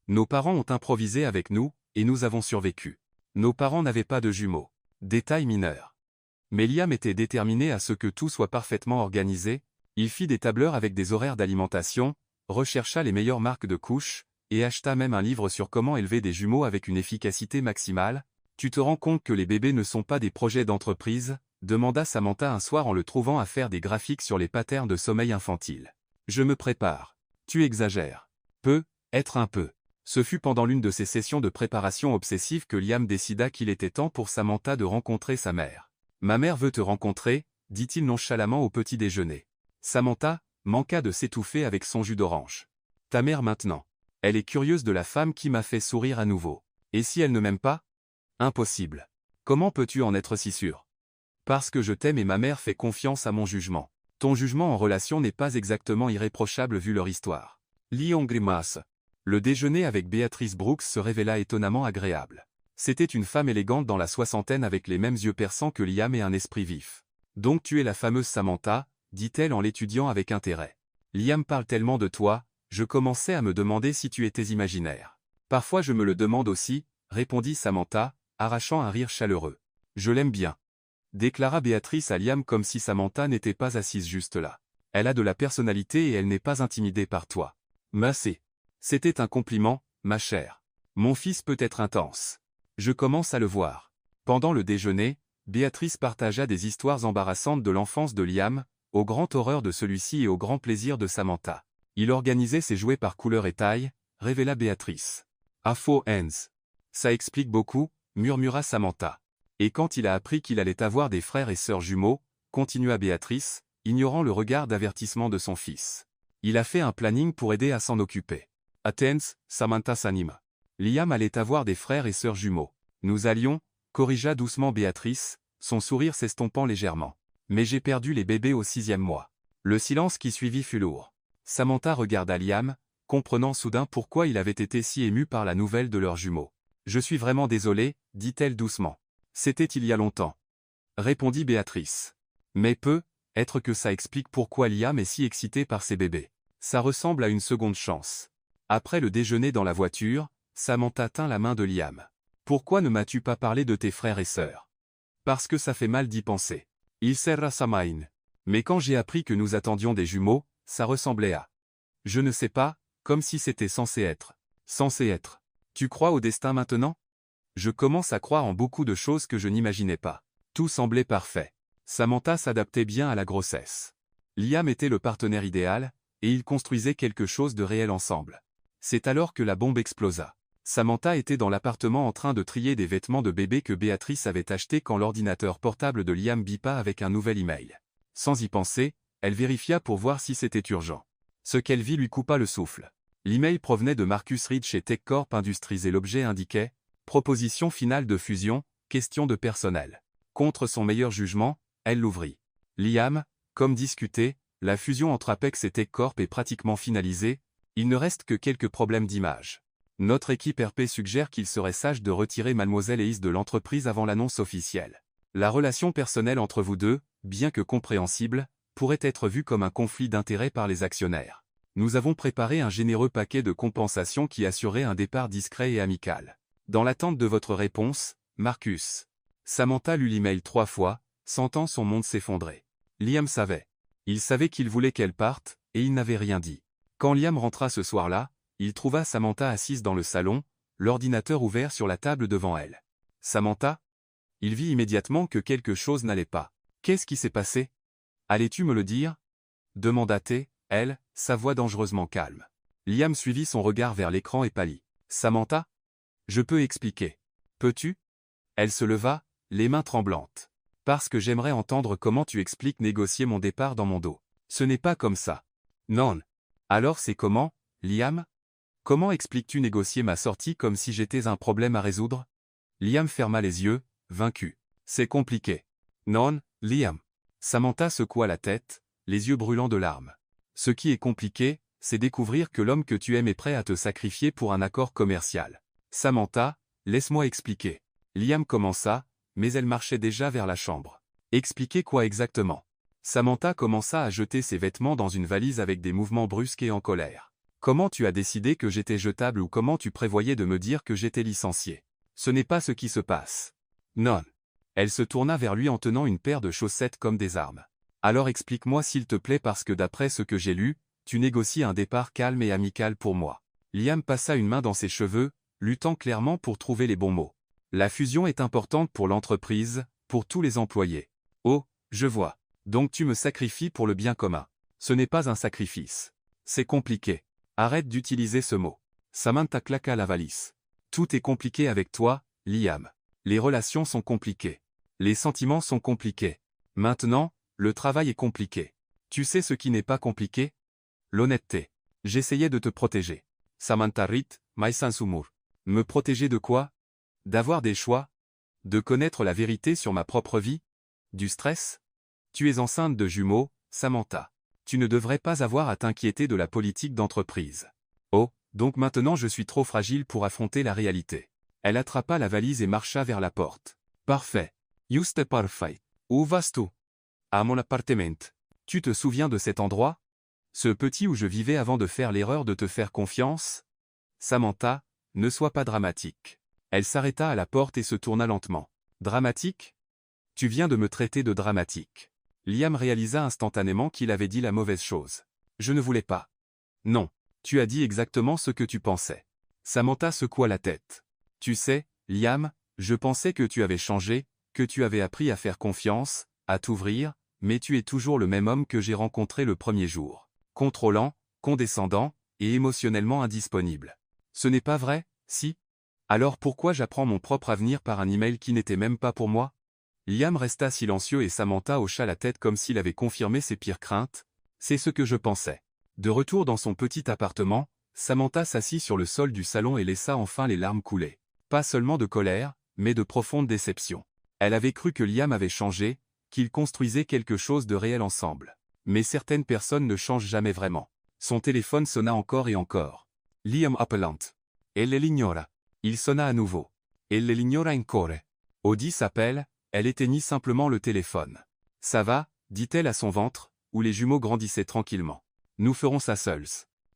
Nos parents ont improvisé avec nous, et nous avons survécu. Nos parents n'avaient pas de jumeaux. Détail mineur. Mais Liam était déterminé à ce que tout soit parfaitement organisé. Il fit des tableurs avec des horaires d'alimentation, rechercha les meilleures marques de couches, et acheta même un livre sur comment élever des jumeaux avec une efficacité maximale. Tu te rends compte que les bébés ne sont pas des projets d'entreprise? Demanda Samantha un soir en le trouvant à faire des graphiques sur les patterns de sommeil infantile. Je me prépare. Tu exagères. Être un peu. Ce fut pendant l'une de ces sessions de préparation obsessive que Liam décida qu'il était temps pour Samantha de rencontrer sa mère. Ma mère veut te rencontrer, dit-il nonchalamment au petit déjeuner. Samantha manqua de s'étouffer avec son jus d'orange. Ta mère maintenant. Elle est curieuse de la femme qui m'a fait sourire à nouveau. Et si elle ne m'aime pas? Impossible. Comment peux-tu en être si sûr? Parce que je t'aime et ma mère fait confiance à mon jugement. Ton jugement en relation n'est pas exactement irréprochable vu leur histoire. Lion grimace. Le déjeuner avec Béatrice Brooks se révéla étonnamment agréable. C'était une femme élégante dans la soixantaine avec les mêmes yeux perçants que Liam et un esprit vif. Donc tu es la fameuse Samantha, dit-elle en l'étudiant avec intérêt. Liam parle tellement de toi, je commençais à me demander si tu étais imaginaire. Parfois je me le demande aussi, répondit Samantha, arrachant un rire chaleureux. Je l'aime bien. Déclara Béatrice à Liam comme si Samantha n'était pas assise juste là. Elle a de la personnalité et elle n'est pas intimidée par toi. Merci. C'était un compliment, ma chère. Mon fils peut être intense. Je commence à le voir. Pendant le déjeuner, Béatrice partagea des histoires embarrassantes de l'enfance de Liam, au grand horreur de celui-ci et au grand plaisir de Samantha. Il organisait ses jouets par couleur et taille, révéla Béatrice. À faux hands. Ça explique beaucoup, murmura Samantha. Et quand il a appris qu'il allait avoir des frères et sœurs jumeaux, continua Béatrice, ignorant le regard d'avertissement de son fils. Il a fait un planning pour aider à s'en occuper. Attends, Samantha s'anima. Liam allait avoir des frères et sœurs jumeaux. Nous allions, corrigea doucement Béatrice, son sourire s'estompant légèrement. Mais j'ai perdu les bébés au 6e mois. Le silence qui suivit fut lourd. Samantha regarda Liam, comprenant soudain pourquoi il avait été si ému par la nouvelle de leurs jumeaux. Je suis vraiment désolée, dit-elle doucement. C'était il y a longtemps. Répondit Béatrice. Mais être que ça explique pourquoi Liam est si excité par ses bébés. Ça ressemble à une seconde chance. Après le déjeuner dans la voiture, Samantha tint la main de Liam. Pourquoi ne m'as-tu pas parlé de tes frères et sœurs? Parce que ça fait mal d'y penser. Il serra sa main. Mais quand j'ai appris que nous attendions des jumeaux, ça ressemblait à... Je ne sais pas, comme si c'était censé être. Censé être. Tu crois au destin maintenant? Je commence à croire en beaucoup de choses que je n'imaginais pas. Tout semblait parfait. Samantha s'adaptait bien à la grossesse. Liam était le partenaire idéal, et ils construisaient quelque chose de réel ensemble. C'est alors que la bombe explosa. Samantha était dans l'appartement en train de trier des vêtements de bébé que Béatrice avait achetés quand l'ordinateur portable de Liam bipa avec un nouvel email. Sans y penser, elle vérifia pour voir si c'était urgent. Ce qu'elle vit lui coupa le souffle. L'email provenait de Marcus Reed chez TechCorp Industries et l'objet indiquait « Proposition finale de fusion, question de personnel ». Contre son meilleur jugement, elle l'ouvrit. Liam, comme discuté, la fusion entre Apex et TechCorp est pratiquement finalisée, il ne reste que quelques problèmes d'image. Notre équipe RP suggère qu'il serait sage de retirer Mademoiselle Ace de l'entreprise avant l'annonce officielle. La relation personnelle entre vous deux, bien que compréhensible, pourrait être vue comme un conflit d'intérêts par les actionnaires. Nous avons préparé un généreux paquet de compensation qui assurait un départ discret et amical. Dans l'attente de votre réponse, Marcus. Samantha lut l'email 3 fois, sentant son monde s'effondrer. Liam savait. Il savait qu'il voulait qu'elle parte, et il n'avait rien dit. Quand Liam rentra ce soir-là, il trouva Samantha assise dans le salon, l'ordinateur ouvert sur la table devant elle. Samantha? Il vit immédiatement que quelque chose n'allait pas. Qu'est-ce qui s'est passé? Allais-tu me le dire? Demanda-t-elle, elle, sa voix dangereusement calme. Liam suivit son regard vers l'écran et pâlit. Samantha? Je peux expliquer. Peux-tu? Elle se leva, les mains tremblantes. Parce que j'aimerais entendre comment tu expliques négocier mon départ dans mon dos. Ce n'est pas comme ça. Non. Alors c'est comment, Liam? Comment expliques-tu négocier ma sortie comme si j'étais un problème à résoudre? Liam ferma les yeux, vaincu. C'est compliqué. Non, Liam. Samantha secoua la tête, les yeux brûlants de larmes. Ce qui est compliqué, c'est découvrir que l'homme que tu aimes est prêt à te sacrifier pour un accord commercial. Samantha, laisse-moi expliquer. Liam commença, mais elle marchait déjà vers la chambre. Expliquer quoi exactement? Samantha commença à jeter ses vêtements dans une valise avec des mouvements brusques et en colère. Comment tu as décidé que j'étais jetable ou comment tu prévoyais de me dire que j'étais licencié? Ce n'est pas ce qui se passe. Non. Elle se tourna vers lui en tenant une paire de chaussettes comme des armes. Alors explique-moi s'il te plaît parce que d'après ce que j'ai lu, tu négocies un départ calme et amical pour moi. Liam passa une main dans ses cheveux, luttant clairement pour trouver les bons mots. La fusion est importante pour l'entreprise, pour tous les employés. Oh, je vois. Donc tu me sacrifies pour le bien commun. Ce n'est pas un sacrifice. C'est compliqué. Arrête d'utiliser ce mot. Samantha claqua la valise. Tout est compliqué avec toi, Liam. Les relations sont compliquées. Les sentiments sont compliqués. Maintenant, le travail est compliqué. Tu sais ce qui n'est pas compliqué? L'honnêteté. J'essayais de te protéger. Samantha rit, my sumur. Me protéger de quoi? D'avoir des choix? De connaître la vérité sur ma propre vie? Du stress? Tu es enceinte de jumeaux, Samantha. Tu ne devrais pas avoir à t'inquiéter de la politique d'entreprise. Oh, donc maintenant je suis trop fragile pour affronter la réalité. Elle attrapa la valise et marcha vers la porte. Parfait. Juste parfait. Où vas-tu? À mon appartement. Tu te souviens de cet endroit? Ce petit où je vivais avant de faire l'erreur de te faire confiance? Samantha, ne sois pas dramatique. Elle s'arrêta à la porte et se tourna lentement. Dramatique? Tu viens de me traiter de dramatique. Liam réalisa instantanément qu'il avait dit la mauvaise chose. Je ne voulais pas. Non, tu as dit exactement ce que tu pensais. Samantha secoua la tête. Tu sais, Liam, je pensais que tu avais changé, que tu avais appris à faire confiance, à t'ouvrir, mais tu es toujours le même homme que j'ai rencontré le premier jour. Contrôlant, condescendant, et émotionnellement indisponible. Ce n'est pas vrai, si? Alors pourquoi j'apprends mon propre avenir par un email qui n'était même pas pour moi? Liam resta silencieux et Samantha hocha la tête comme s'il avait confirmé ses pires craintes. C'est ce que je pensais. De retour dans son petit appartement, Samantha s'assit sur le sol du salon et laissa enfin les larmes couler. Pas seulement de colère, mais de profonde déception. Elle avait cru que Liam avait changé, qu'ils construisaient quelque chose de réel ensemble. Mais certaines personnes ne changent jamais vraiment. Son téléphone sonna encore et encore. Liam appelant. Elle l'ignora. Il sonna à nouveau. Elle l'ignora encore. Au 10 appels, elle éteignit simplement le téléphone. Ça va, dit-elle à son ventre, où les jumeaux grandissaient tranquillement. Nous ferons ça seuls.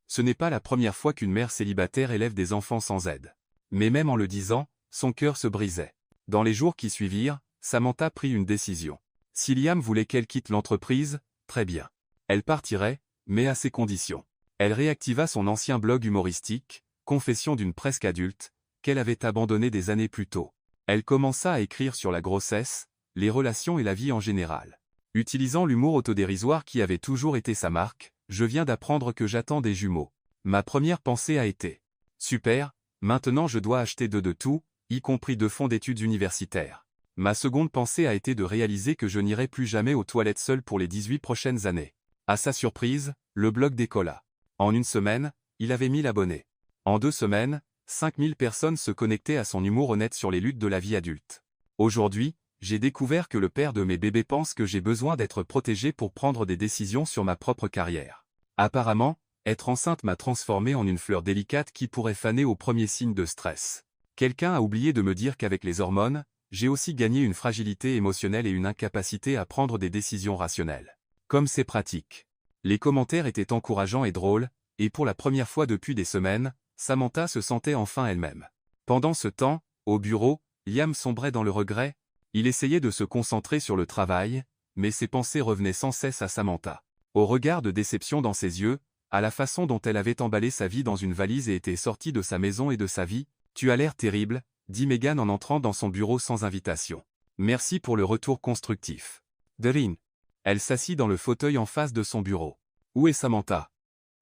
Ce n'est pas la première fois qu'une mère célibataire élève des enfants sans aide. Mais même en le disant, son cœur se brisait. Dans les jours qui suivirent, Samantha prit une décision. Si Liam voulait qu'elle quitte l'entreprise, très bien. Elle partirait, mais à ses conditions. Elle réactiva son ancien blog humoristique, Confession d'une presque adulte, qu'elle avait abandonné des années plus tôt. Elle commença à écrire sur la grossesse, les relations et la vie en général. Utilisant l'humour autodérisoire qui avait toujours été sa marque, je viens d'apprendre que j'attends des jumeaux. Ma première pensée a été « Super, maintenant je dois acheter deux de tout, y compris 2 fonds d'études universitaires. » Ma seconde pensée a été de réaliser que je n'irai plus jamais aux toilettes seul pour les 18 prochaines années. À sa surprise, le blog décolla. En 1 semaine, il avait 1000 abonnés. En 2 semaines, 5000 personnes se connectaient à son humour honnête sur les luttes de la vie adulte. Aujourd'hui, j'ai découvert que le père de mes bébés pense que j'ai besoin d'être protégé pour prendre des décisions sur ma propre carrière. Apparemment, être enceinte m'a transformé en une fleur délicate qui pourrait faner au premier signe de stress. Quelqu'un a oublié de me dire qu'avec les hormones, j'ai aussi gagné une fragilité émotionnelle et une incapacité à prendre des décisions rationnelles. Comme c'est pratique. Les commentaires étaient encourageants et drôles, et pour la première fois depuis des semaines, Samantha se sentait enfin elle-même. Pendant ce temps, au bureau, Liam sombrait dans le regret. Il essayait de se concentrer sur le travail, mais ses pensées revenaient sans cesse à Samantha. Au regard de déception dans ses yeux, à la façon dont elle avait emballé sa vie dans une valise et était sortie de sa maison et de sa vie, « Tu as l'air terrible », dit Megan en entrant dans son bureau sans invitation. « Merci pour le retour constructif. » Doreen. Elle s'assit dans le fauteuil en face de son bureau. « Où est Samantha ?»«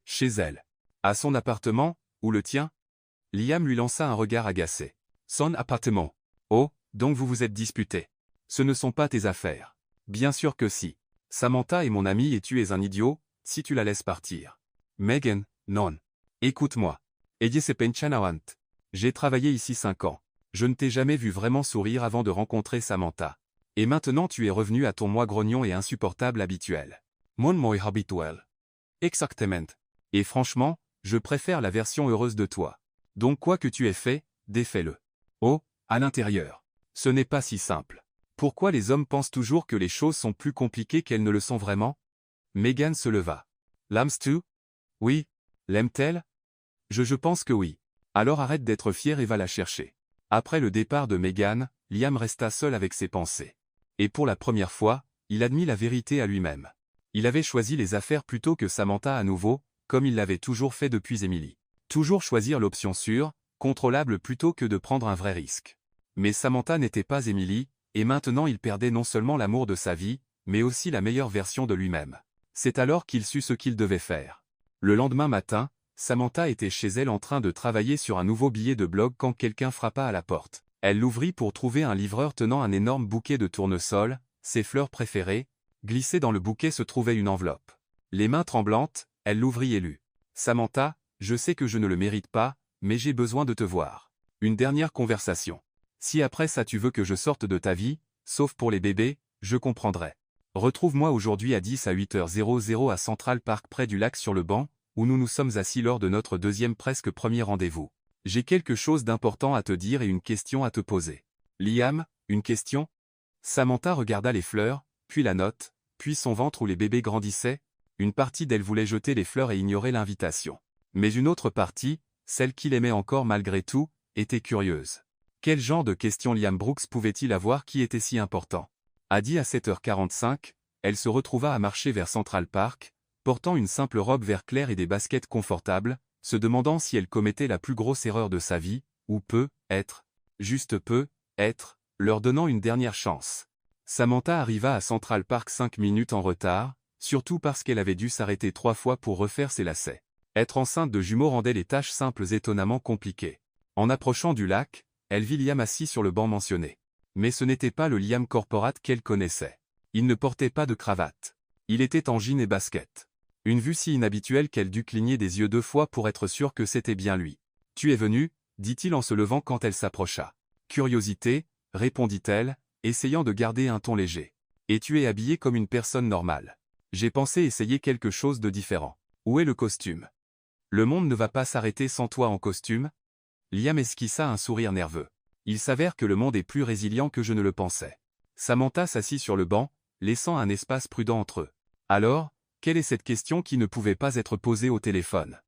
Chez elle. »« À son appartement, ou le tien ?» Liam lui lança un regard agacé. « Son appartement. Oh, donc vous vous êtes disputés. Ce ne sont pas tes affaires. » « Bien sûr que si. Samantha est mon amie et tu es un idiot, si tu la laisses partir. » « Megan, non. Écoute-moi. Ella se penchanawant. J'ai travaillé ici 5 ans. Je ne t'ai jamais vu vraiment sourire avant de rencontrer Samantha. Et maintenant tu es revenu à ton moi grognon et insupportable habituel. Mon moi habituel. Exactement. Et franchement, je préfère la version heureuse de toi. Donc quoi que tu aies fait, défais-le. Oh, à l'intérieur. Ce n'est pas si simple. Pourquoi les hommes pensent toujours que les choses sont plus compliquées qu'elles ne le sont vraiment? Megan se leva. L'aimes-tu? Oui. L'aime-t-elle? Je pense que oui. Alors arrête d'être fier et va la chercher. Après le départ de Megan, Liam resta seul avec ses pensées. Et pour la première fois, il admit la vérité à lui-même. Il avait choisi les affaires plutôt que Samantha à nouveau, comme il l'avait toujours fait depuis Emily. Toujours choisir l'option sûre, contrôlable plutôt que de prendre un vrai risque. Mais Samantha n'était pas Emily, et maintenant il perdait non seulement l'amour de sa vie, mais aussi la meilleure version de lui-même. C'est alors qu'il sut ce qu'il devait faire. Le lendemain matin, Samantha était chez elle en train de travailler sur un nouveau billet de blog quand quelqu'un frappa à la porte. Elle l'ouvrit pour trouver un livreur tenant un énorme bouquet de tournesol, ses fleurs préférées. Glissée dans le bouquet se trouvait une enveloppe. Les mains tremblantes, elle l'ouvrit et lut. « Samantha, je sais que je ne le mérite pas, mais j'ai besoin de te voir. Une dernière conversation. Si après ça tu veux que je sorte de ta vie, sauf pour les bébés, je comprendrai. Retrouve-moi aujourd'hui à 10 à 8h00 à Central Park près du lac sur le banc, où nous nous sommes assis lors de notre presque premier rendez-vous. J'ai quelque chose d'important à te dire et une question à te poser. » Liam, une question? Samantha regarda les fleurs, puis la note, puis son ventre où les bébés grandissaient. Une partie d'elle voulait jeter les fleurs et ignorer l'invitation. Mais une autre partie, celle qu'il aimait encore malgré tout, était curieuse. Quel genre de question Liam Brooks pouvait-il avoir qui était si important? À 7h45, elle se retrouva à marcher vers Central Park, portant une simple robe vert clair et des baskets confortables, se demandant si elle commettait la plus grosse erreur de sa vie, ou juste peut, être, leur donnant une dernière chance. Samantha arriva à Central Park 5 minutes en retard, surtout parce qu'elle avait dû s'arrêter 3 fois pour refaire ses lacets. Être enceinte de jumeaux rendait les tâches simples étonnamment compliquées. En approchant du lac, elle vit Liam assis sur le banc mentionné. Mais ce n'était pas le Liam corporate qu'elle connaissait. Il ne portait pas de cravate. Il était en jean et basket. Une vue si inhabituelle qu'elle dut cligner des yeux 2 fois pour être sûre que c'était bien lui. « Tu es venu ?» dit-il en se levant quand elle s'approcha. « Curiosité » répondit-elle, essayant de garder un ton léger. « Et tu es habillé comme une personne normale. J'ai pensé essayer quelque chose de différent. Où est le costume? Le monde ne va pas s'arrêter sans toi en costume ?» Liam esquissa un sourire nerveux. Il s'avère que le monde est plus résilient que je ne le pensais. Samantha s'assit sur le banc, laissant un espace prudent entre eux. Alors, quelle est cette question qui ne pouvait pas être posée au téléphone?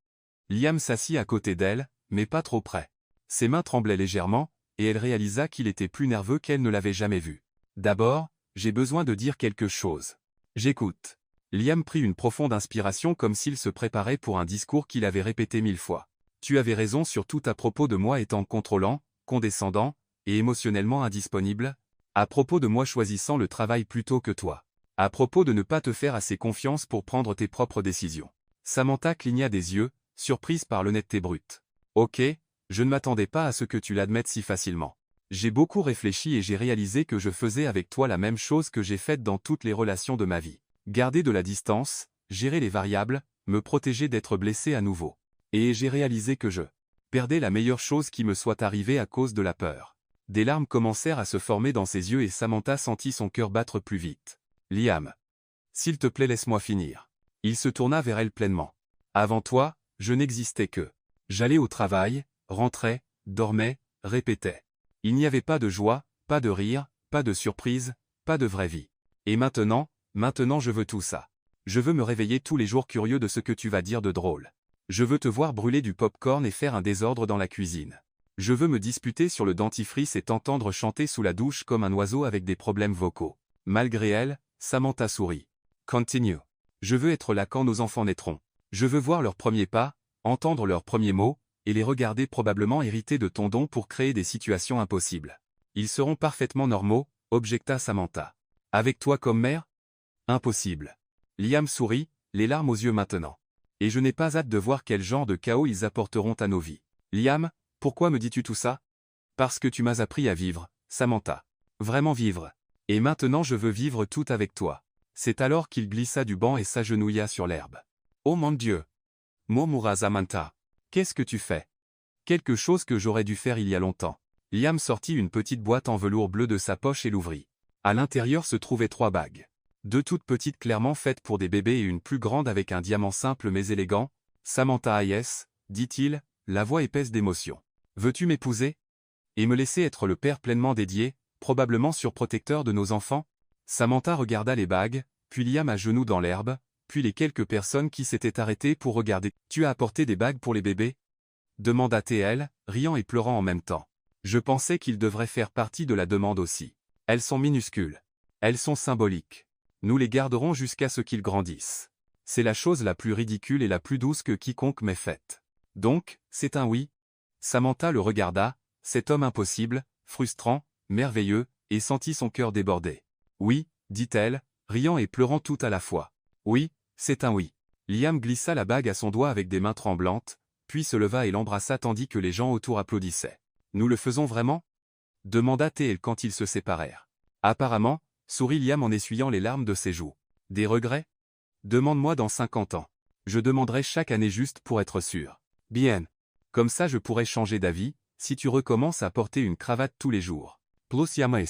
Liam s'assit à côté d'elle, mais pas trop près. Ses mains tremblaient légèrement, et elle réalisa qu'il était plus nerveux qu'elle ne l'avait jamais vu. D'abord, j'ai besoin de dire quelque chose. J'écoute. Liam prit une profonde inspiration comme s'il se préparait pour un discours qu'il avait répété 1000 fois. Tu avais raison sur tout à propos de moi étant contrôlant, condescendant, et émotionnellement indisponible, à propos de moi choisissant le travail plutôt que toi, à propos de ne pas te faire assez confiance pour prendre tes propres décisions. Samantha cligna des yeux, surprise par l'honnêteté brute. Ok, je ne m'attendais pas à ce que tu l'admettes si facilement. J'ai beaucoup réfléchi et j'ai réalisé que je faisais avec toi la même chose que j'ai faite dans toutes les relations de ma vie. Garder de la distance, gérer les variables, me protéger d'être blessé à nouveau. Et j'ai réalisé que je perdais la meilleure chose qui me soit arrivée à cause de la peur. Des larmes commencèrent à se former dans ses yeux et Samantha sentit son cœur battre plus vite. Liam. S'il te plaît laisse-moi finir. Il se tourna vers elle pleinement. Avant toi, je n'existais que. J'allais au travail, rentrais, dormais, répétais. Il n'y avait pas de joie, Pas de rire, pas de surprise, pas de vraie vie. Et maintenant je veux tout ça. Je veux me réveiller tous les jours curieux de ce que tu vas dire de drôle. Je veux te voir brûler du pop-corn et faire un désordre dans la cuisine. Je veux me disputer sur le dentifrice et t'entendre chanter sous la douche comme un oiseau avec des problèmes vocaux. Malgré elle, Samantha sourit. Continue. Je veux être là quand nos enfants naîtront. Je veux voir leurs premiers pas, entendre leurs premiers mots, et les regarder probablement hériter de ton don pour créer des situations impossibles. Ils seront parfaitement normaux, objecta Samantha. Avec toi comme mère? Impossible. Liam sourit, les larmes aux yeux maintenant. Et je n'ai pas hâte de voir quel genre de chaos ils apporteront à nos vies. Liam, pourquoi me dis-tu tout ça? Parce que tu m'as appris à vivre, Samantha. Vraiment vivre. Et maintenant je veux vivre tout avec toi. C'est alors qu'il glissa du banc et s'agenouilla sur l'herbe. Oh mon Dieu! Murmura Samantha. Qu'est-ce que tu fais? Quelque chose que j'aurais dû faire il y a longtemps. Liam sortit une petite boîte en velours bleu de sa poche et l'ouvrit. À l'intérieur se trouvaient 3 bagues. 2 toutes petites clairement faites pour des bébés et une plus grande avec un diamant simple mais élégant. Samantha Hayes, dit-il, la voix épaisse d'émotion. Veux-tu m'épouser? Et me laisser être le père pleinement dédié, probablement surprotecteur de nos enfants? Samantha regarda les bagues, puis Liam à genoux dans l'herbe, puis les quelques personnes qui s'étaient arrêtées pour regarder. Tu as apporté des bagues pour les bébés? Demanda-t-elle, riant et pleurant en même temps. Je pensais qu'ils devraient faire partie de la demande aussi. Elles sont minuscules. Elles sont symboliques. Nous les garderons jusqu'à ce qu'ils grandissent. C'est la chose la plus ridicule et la plus douce que quiconque m'ait faite. Donc, c'est un oui? Samantha le regarda, cet homme impossible, frustrant, merveilleux, et sentit son cœur déborder. Oui, dit-elle, riant et pleurant tout à la fois. Oui, c'est un oui. Liam glissa la bague à son doigt avec des mains tremblantes, puis se leva et l'embrassa tandis que les gens autour applaudissaient. Nous le faisons vraiment? Demanda-t-elle quand ils se séparèrent. Apparemment, sourit Liam en essuyant les larmes de ses joues. Des regrets? Demande-moi dans 50 ans. Je demanderai chaque année juste pour être sûr. Bien. Comme ça je pourrai changer d'avis, si tu recommences à porter une cravate tous les jours. Plus Yames.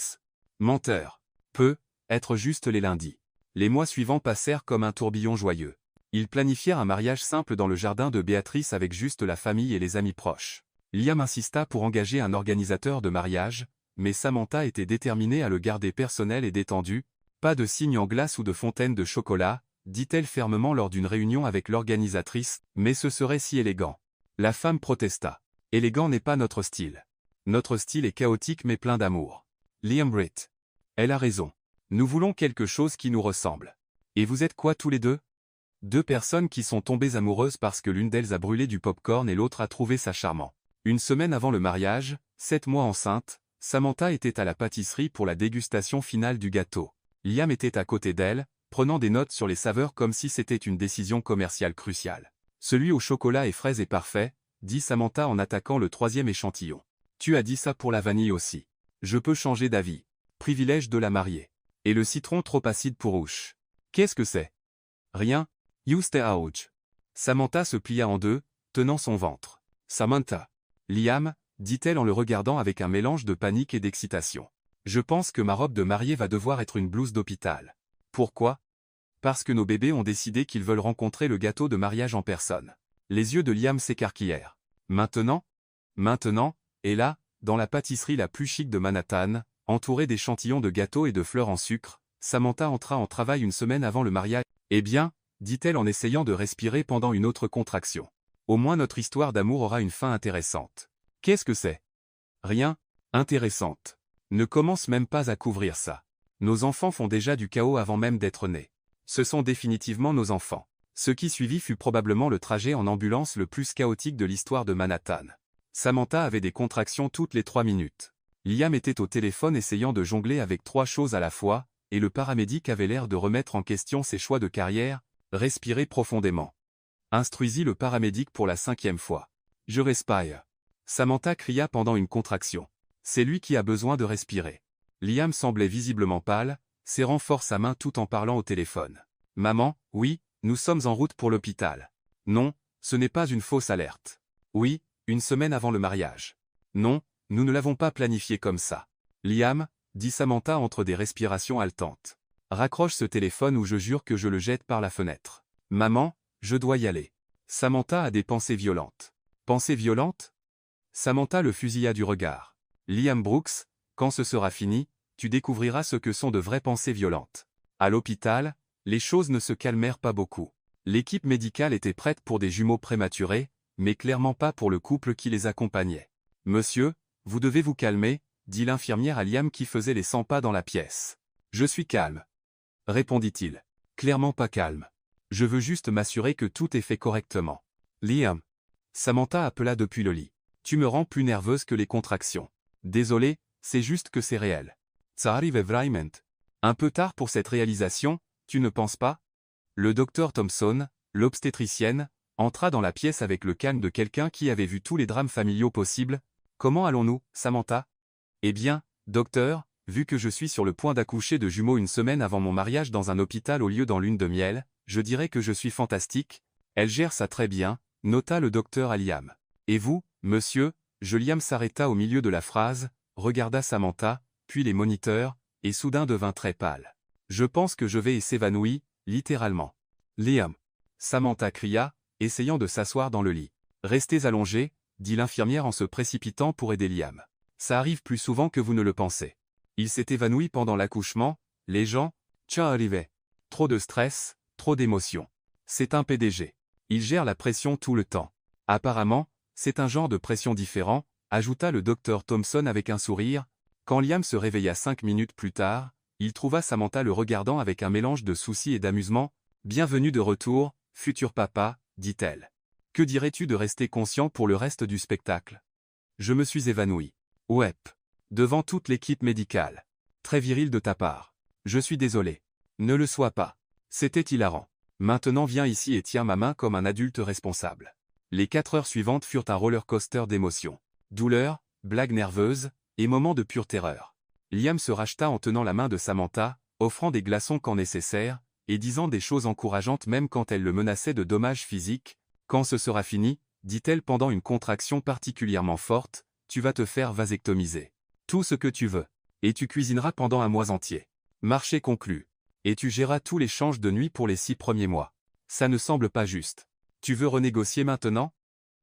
Menteur. Peu, être juste les lundis. Les mois suivants passèrent comme un tourbillon joyeux. Ils planifièrent un mariage simple dans le jardin de Béatrice avec juste la famille et les amis proches. Liam insista pour engager un organisateur de mariage, mais Samantha était déterminée à le garder personnel et détendu. Pas de signes en glace ou de fontaine de chocolat, dit-elle fermement lors d'une réunion avec l'organisatrice, mais ce serait si élégant. La femme protesta. Élégant n'est pas notre style. Notre style est chaotique mais plein d'amour. Liam Britt. Elle a raison. Nous voulons quelque chose qui nous ressemble. Et vous êtes quoi tous les deux? 2 personnes qui sont tombées amoureuses parce que l'une d'elles a brûlé du pop-corn et l'autre a trouvé ça charmant. Une semaine avant le mariage, 7 mois enceinte, Samantha était à la pâtisserie pour la dégustation finale du gâteau. Liam était à côté d'elle, prenant des notes sur les saveurs comme si c'était une décision commerciale cruciale. Celui au chocolat et fraises est parfait, dit Samantha en attaquant le 3e échantillon. Tu as dit ça pour la vanille aussi. Je peux changer d'avis. Privilège de la mariée. Et le citron trop acide pour Ouch. Qu'est-ce que c'est? Rien. You stay out. Samantha se plia en deux, tenant son ventre. Samantha. Liam, dit-elle en le regardant avec un mélange de panique et d'excitation. Je pense que ma robe de mariée va devoir être une blouse d'hôpital. Pourquoi? Parce que nos bébés ont décidé qu'ils veulent rencontrer le gâteau de mariage en personne. Les yeux de Liam s'écarquillèrent. Maintenant? Maintenant, et là, dans la pâtisserie la plus chic de Manhattan, entourée d'échantillons de gâteaux et de fleurs en sucre, Samantha entra en travail une semaine avant le mariage. Eh bien, dit-elle en essayant de respirer pendant une autre contraction. Au moins notre histoire d'amour aura une fin intéressante. Qu'est-ce que c'est? Rien, intéressante. Ne commence même pas à couvrir ça. Nos enfants font déjà du chaos avant même d'être nés. Ce sont définitivement nos enfants. Ce qui suivit fut probablement le trajet en ambulance le plus chaotique de l'histoire de Manhattan. Samantha avait des contractions toutes les 3 minutes. Liam était au téléphone essayant de jongler avec 3 choses à la fois, et le paramédic avait l'air de remettre en question ses choix de carrière. Respirez profondément. Instruisit le paramédic pour la 5e fois. Je respire. Samantha cria pendant une contraction. C'est lui qui a besoin de respirer. Liam semblait visiblement pâle, serrant fort sa main tout en parlant au téléphone. Maman, oui, nous sommes en route pour l'hôpital. Non, ce n'est pas une fausse alerte. Oui, une semaine avant le mariage. Non, nous ne l'avons pas planifié comme ça. Liam, dit Samantha entre des respirations haletantes. Raccroche ce téléphone ou je jure que je le jette par la fenêtre. Maman, je dois y aller. Samantha a des pensées violentes. Pensées violentes? Samantha le fusilla du regard. Liam Brooks, quand ce sera fini, tu découvriras ce que sont de vraies pensées violentes. À l'hôpital, les choses ne se calmèrent pas beaucoup. L'équipe médicale était prête pour des jumeaux prématurés, mais clairement pas pour le couple qui les accompagnait. « Monsieur, vous devez vous calmer », dit l'infirmière à Liam qui faisait les 100 pas dans la pièce. « Je suis calme, » répondit-il. « Clairement pas calme. Je veux juste m'assurer que tout est fait correctement. »« Liam !» Samantha appela depuis le lit. « Tu me rends plus nerveuse que les contractions. Désolé, c'est juste que c'est réel. »« Ça arrive vraiment. » Un peu tard pour cette réalisation, tu ne penses pas? Le docteur Thompson, l'obstétricienne, entra dans la pièce avec le calme de quelqu'un qui avait vu tous les drames familiaux possibles. « Comment allons-nous, Samantha? »« Eh bien, docteur, vu que je suis sur le point d'accoucher de jumeaux une semaine avant mon mariage dans un hôpital au lieu dans lune de miel, je dirais que je suis fantastique. Elle gère ça très bien, nota le docteur à Liam. Et vous, monsieur? Liam s'arrêta au milieu de la phrase, regarda Samantha, puis les moniteurs, et soudain devint très pâle. Je pense que je vais et s'évanouit, littéralement. Liam! Samantha cria, essayant de s'asseoir dans le lit. Restez allongé, dit l'infirmière en se précipitant pour aider Liam. Ça arrive plus souvent que vous ne le pensez. Il s'est évanoui pendant l'accouchement, les gens, ça arrivait. Trop de stress, trop d'émotions. C'est un PDG. Il gère la pression tout le temps. Apparemment, c'est un genre de pression différent, ajouta le docteur Thompson avec un sourire. Quand Liam se réveilla 5 minutes plus tard, il trouva Samantha le regardant avec un mélange de soucis et d'amusement. « Bienvenue de retour, futur papa, dit-elle. Que dirais-tu de rester conscient pour le reste du spectacle? Je me suis évanoui. Ouep. Devant toute l'équipe médicale. Très viril de ta part. Je suis désolé. Ne le sois pas. C'était hilarant. Maintenant viens ici et tiens ma main comme un adulte responsable. » Les 4 heures suivantes furent un roller coaster d'émotions. Douleur, blagues nerveuses, et moments de pure terreur. Liam se racheta en tenant la main de Samantha, offrant des glaçons quand nécessaire, et disant des choses encourageantes même quand elle le menaçait de dommages physiques. « Quand ce sera fini, dit-elle pendant une contraction particulièrement forte, tu vas te faire vasectomiser. Tout ce que tu veux. Et tu cuisineras pendant un mois entier. Marché conclu. Et tu géreras tous les changes de nuit pour les 6 premiers mois. Ça ne semble pas juste. Tu veux renégocier maintenant?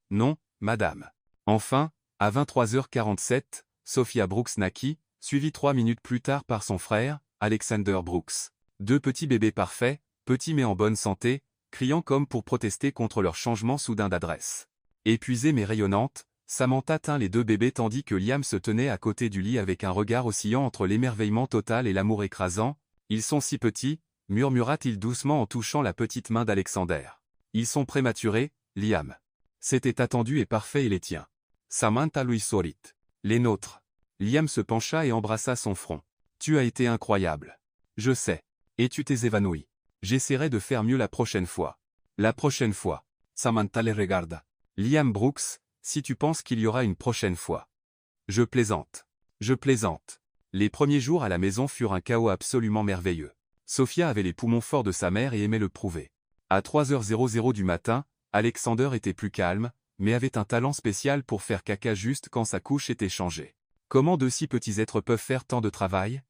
Non, madame. Enfin, à 23h47, Sophia Brooks naquit, suivie 3 minutes plus tard par son frère, Alexander Brooks. 2 petits bébés parfaits, petits mais en bonne santé, criant comme pour protester contre leur changement soudain d'adresse. Épuisée mais rayonnante, Samantha tint les 2 bébés tandis que Liam se tenait à côté du lit avec un regard oscillant entre l'émerveillement total et l'amour écrasant. « Ils sont si petits », murmura-t-il doucement en touchant la petite main d'Alexander. « Ils sont prématurés, Liam. » C'était attendu et parfait et les tiens. Samantha lui sourit. « Les nôtres. » Liam se pencha et embrassa son front. « Tu as été incroyable. Je sais. Et tu t'es évanoui. J'essaierai de faire mieux la prochaine fois. » La prochaine fois. Samantha les regarda. « Liam Brooks, si tu penses qu'il y aura une prochaine fois. » Je plaisante. Je plaisante. Les premiers jours à la maison furent un chaos absolument merveilleux. Sophia avait les poumons forts de sa mère et aimait le prouver. À 3h00 du matin, Alexander était plus calme, mais avait un talent spécial pour faire caca juste quand sa couche était changée. Comment 2 si petits êtres peuvent faire tant de travail?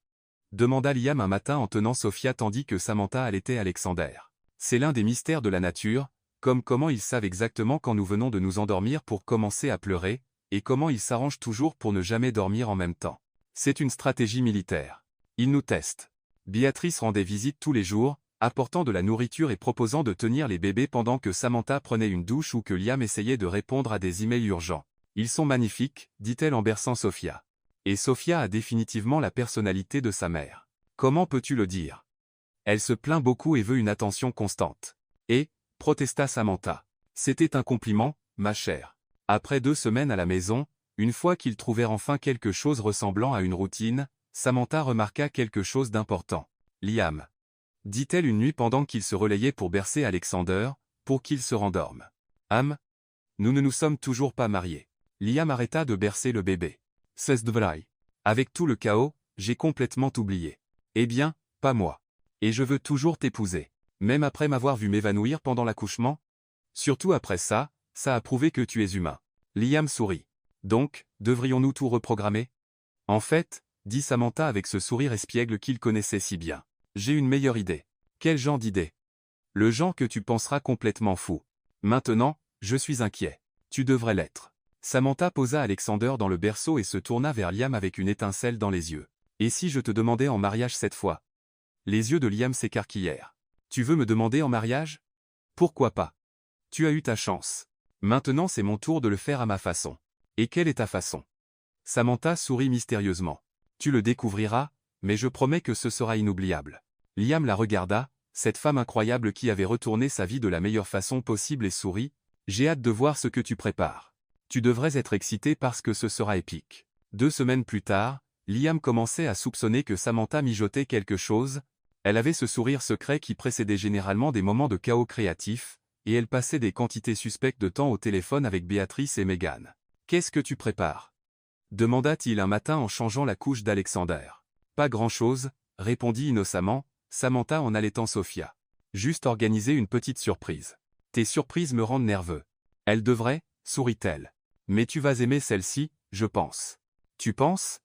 Demanda Liam un matin en tenant Sophia tandis que Samantha allaitait Alexander. C'est l'un des mystères de la nature, comme comment ils savent exactement quand nous venons de nous endormir pour commencer à pleurer, et comment ils s'arrangent toujours pour ne jamais dormir en même temps. C'est une stratégie militaire. Ils nous testent. Béatrice rendait visite tous les jours, apportant de la nourriture et proposant de tenir les bébés pendant que Samantha prenait une douche ou que Liam essayait de répondre à des emails urgents. « Ils sont magnifiques, dit-elle en berçant Sophia. Et Sophia a définitivement la personnalité de sa mère. Comment peux-tu le dire? Elle se plaint beaucoup et veut une attention constante. Et, protesta Samantha. C'était un compliment, ma chère. Après 2 semaines à la maison, une fois qu'ils trouvèrent enfin quelque chose ressemblant à une routine, Samantha remarqua quelque chose d'important. Liam. Dit-elle une nuit pendant qu'il se relayait pour bercer Alexander, pour qu'il se rendorme. Nous ne nous sommes toujours pas mariés. Liam arrêta de bercer le bébé. C'est vrai. Avec tout le chaos, j'ai complètement oublié. Eh bien, pas moi. Et je veux toujours t'épouser. Même après m'avoir vu m'évanouir pendant l'accouchement? Surtout après ça, ça a prouvé que tu es humain. Liam sourit. Donc, devrions-nous tout reprogrammer? En fait, dit Samantha avec ce sourire espiègle qu'il connaissait si bien. J'ai une meilleure idée. Quel genre d'idée? Le genre que tu penseras complètement fou. Maintenant, je suis inquiet. Tu devrais l'être. Samantha posa Alexander dans le berceau et se tourna vers Liam avec une étincelle dans les yeux. « Et si je te demandais en mariage cette fois ?» Les yeux de Liam s'écarquillèrent. « Tu veux me demander en mariage? Pourquoi pas? Tu as eu ta chance. Maintenant c'est mon tour de le faire à ma façon. » « Et quelle est ta façon ?» Samantha sourit mystérieusement. « Tu le découvriras, mais je promets que ce sera inoubliable. » Liam la regarda, cette femme incroyable qui avait retourné sa vie de la meilleure façon possible et sourit. « J'ai hâte de voir ce que tu prépares. Tu devrais être excité parce que ce sera épique. » 2 semaines plus tard, Liam commençait à soupçonner que Samantha mijotait quelque chose. Elle avait ce sourire secret qui précédait généralement des moments de chaos créatif, et elle passait des quantités suspectes de temps au téléphone avec Béatrice et Megan. « Qu'est-ce que tu prépares ?» demanda-t-il un matin en changeant la couche d'Alexander. « Pas grand-chose, » répondit innocemment Samantha en allaitant Sophia. « Juste organiser une petite surprise. Tes surprises me rendent nerveux. » « Elle devrait, » sourit-elle. « Mais tu vas aimer celle-ci, je pense. » « Tu penses ?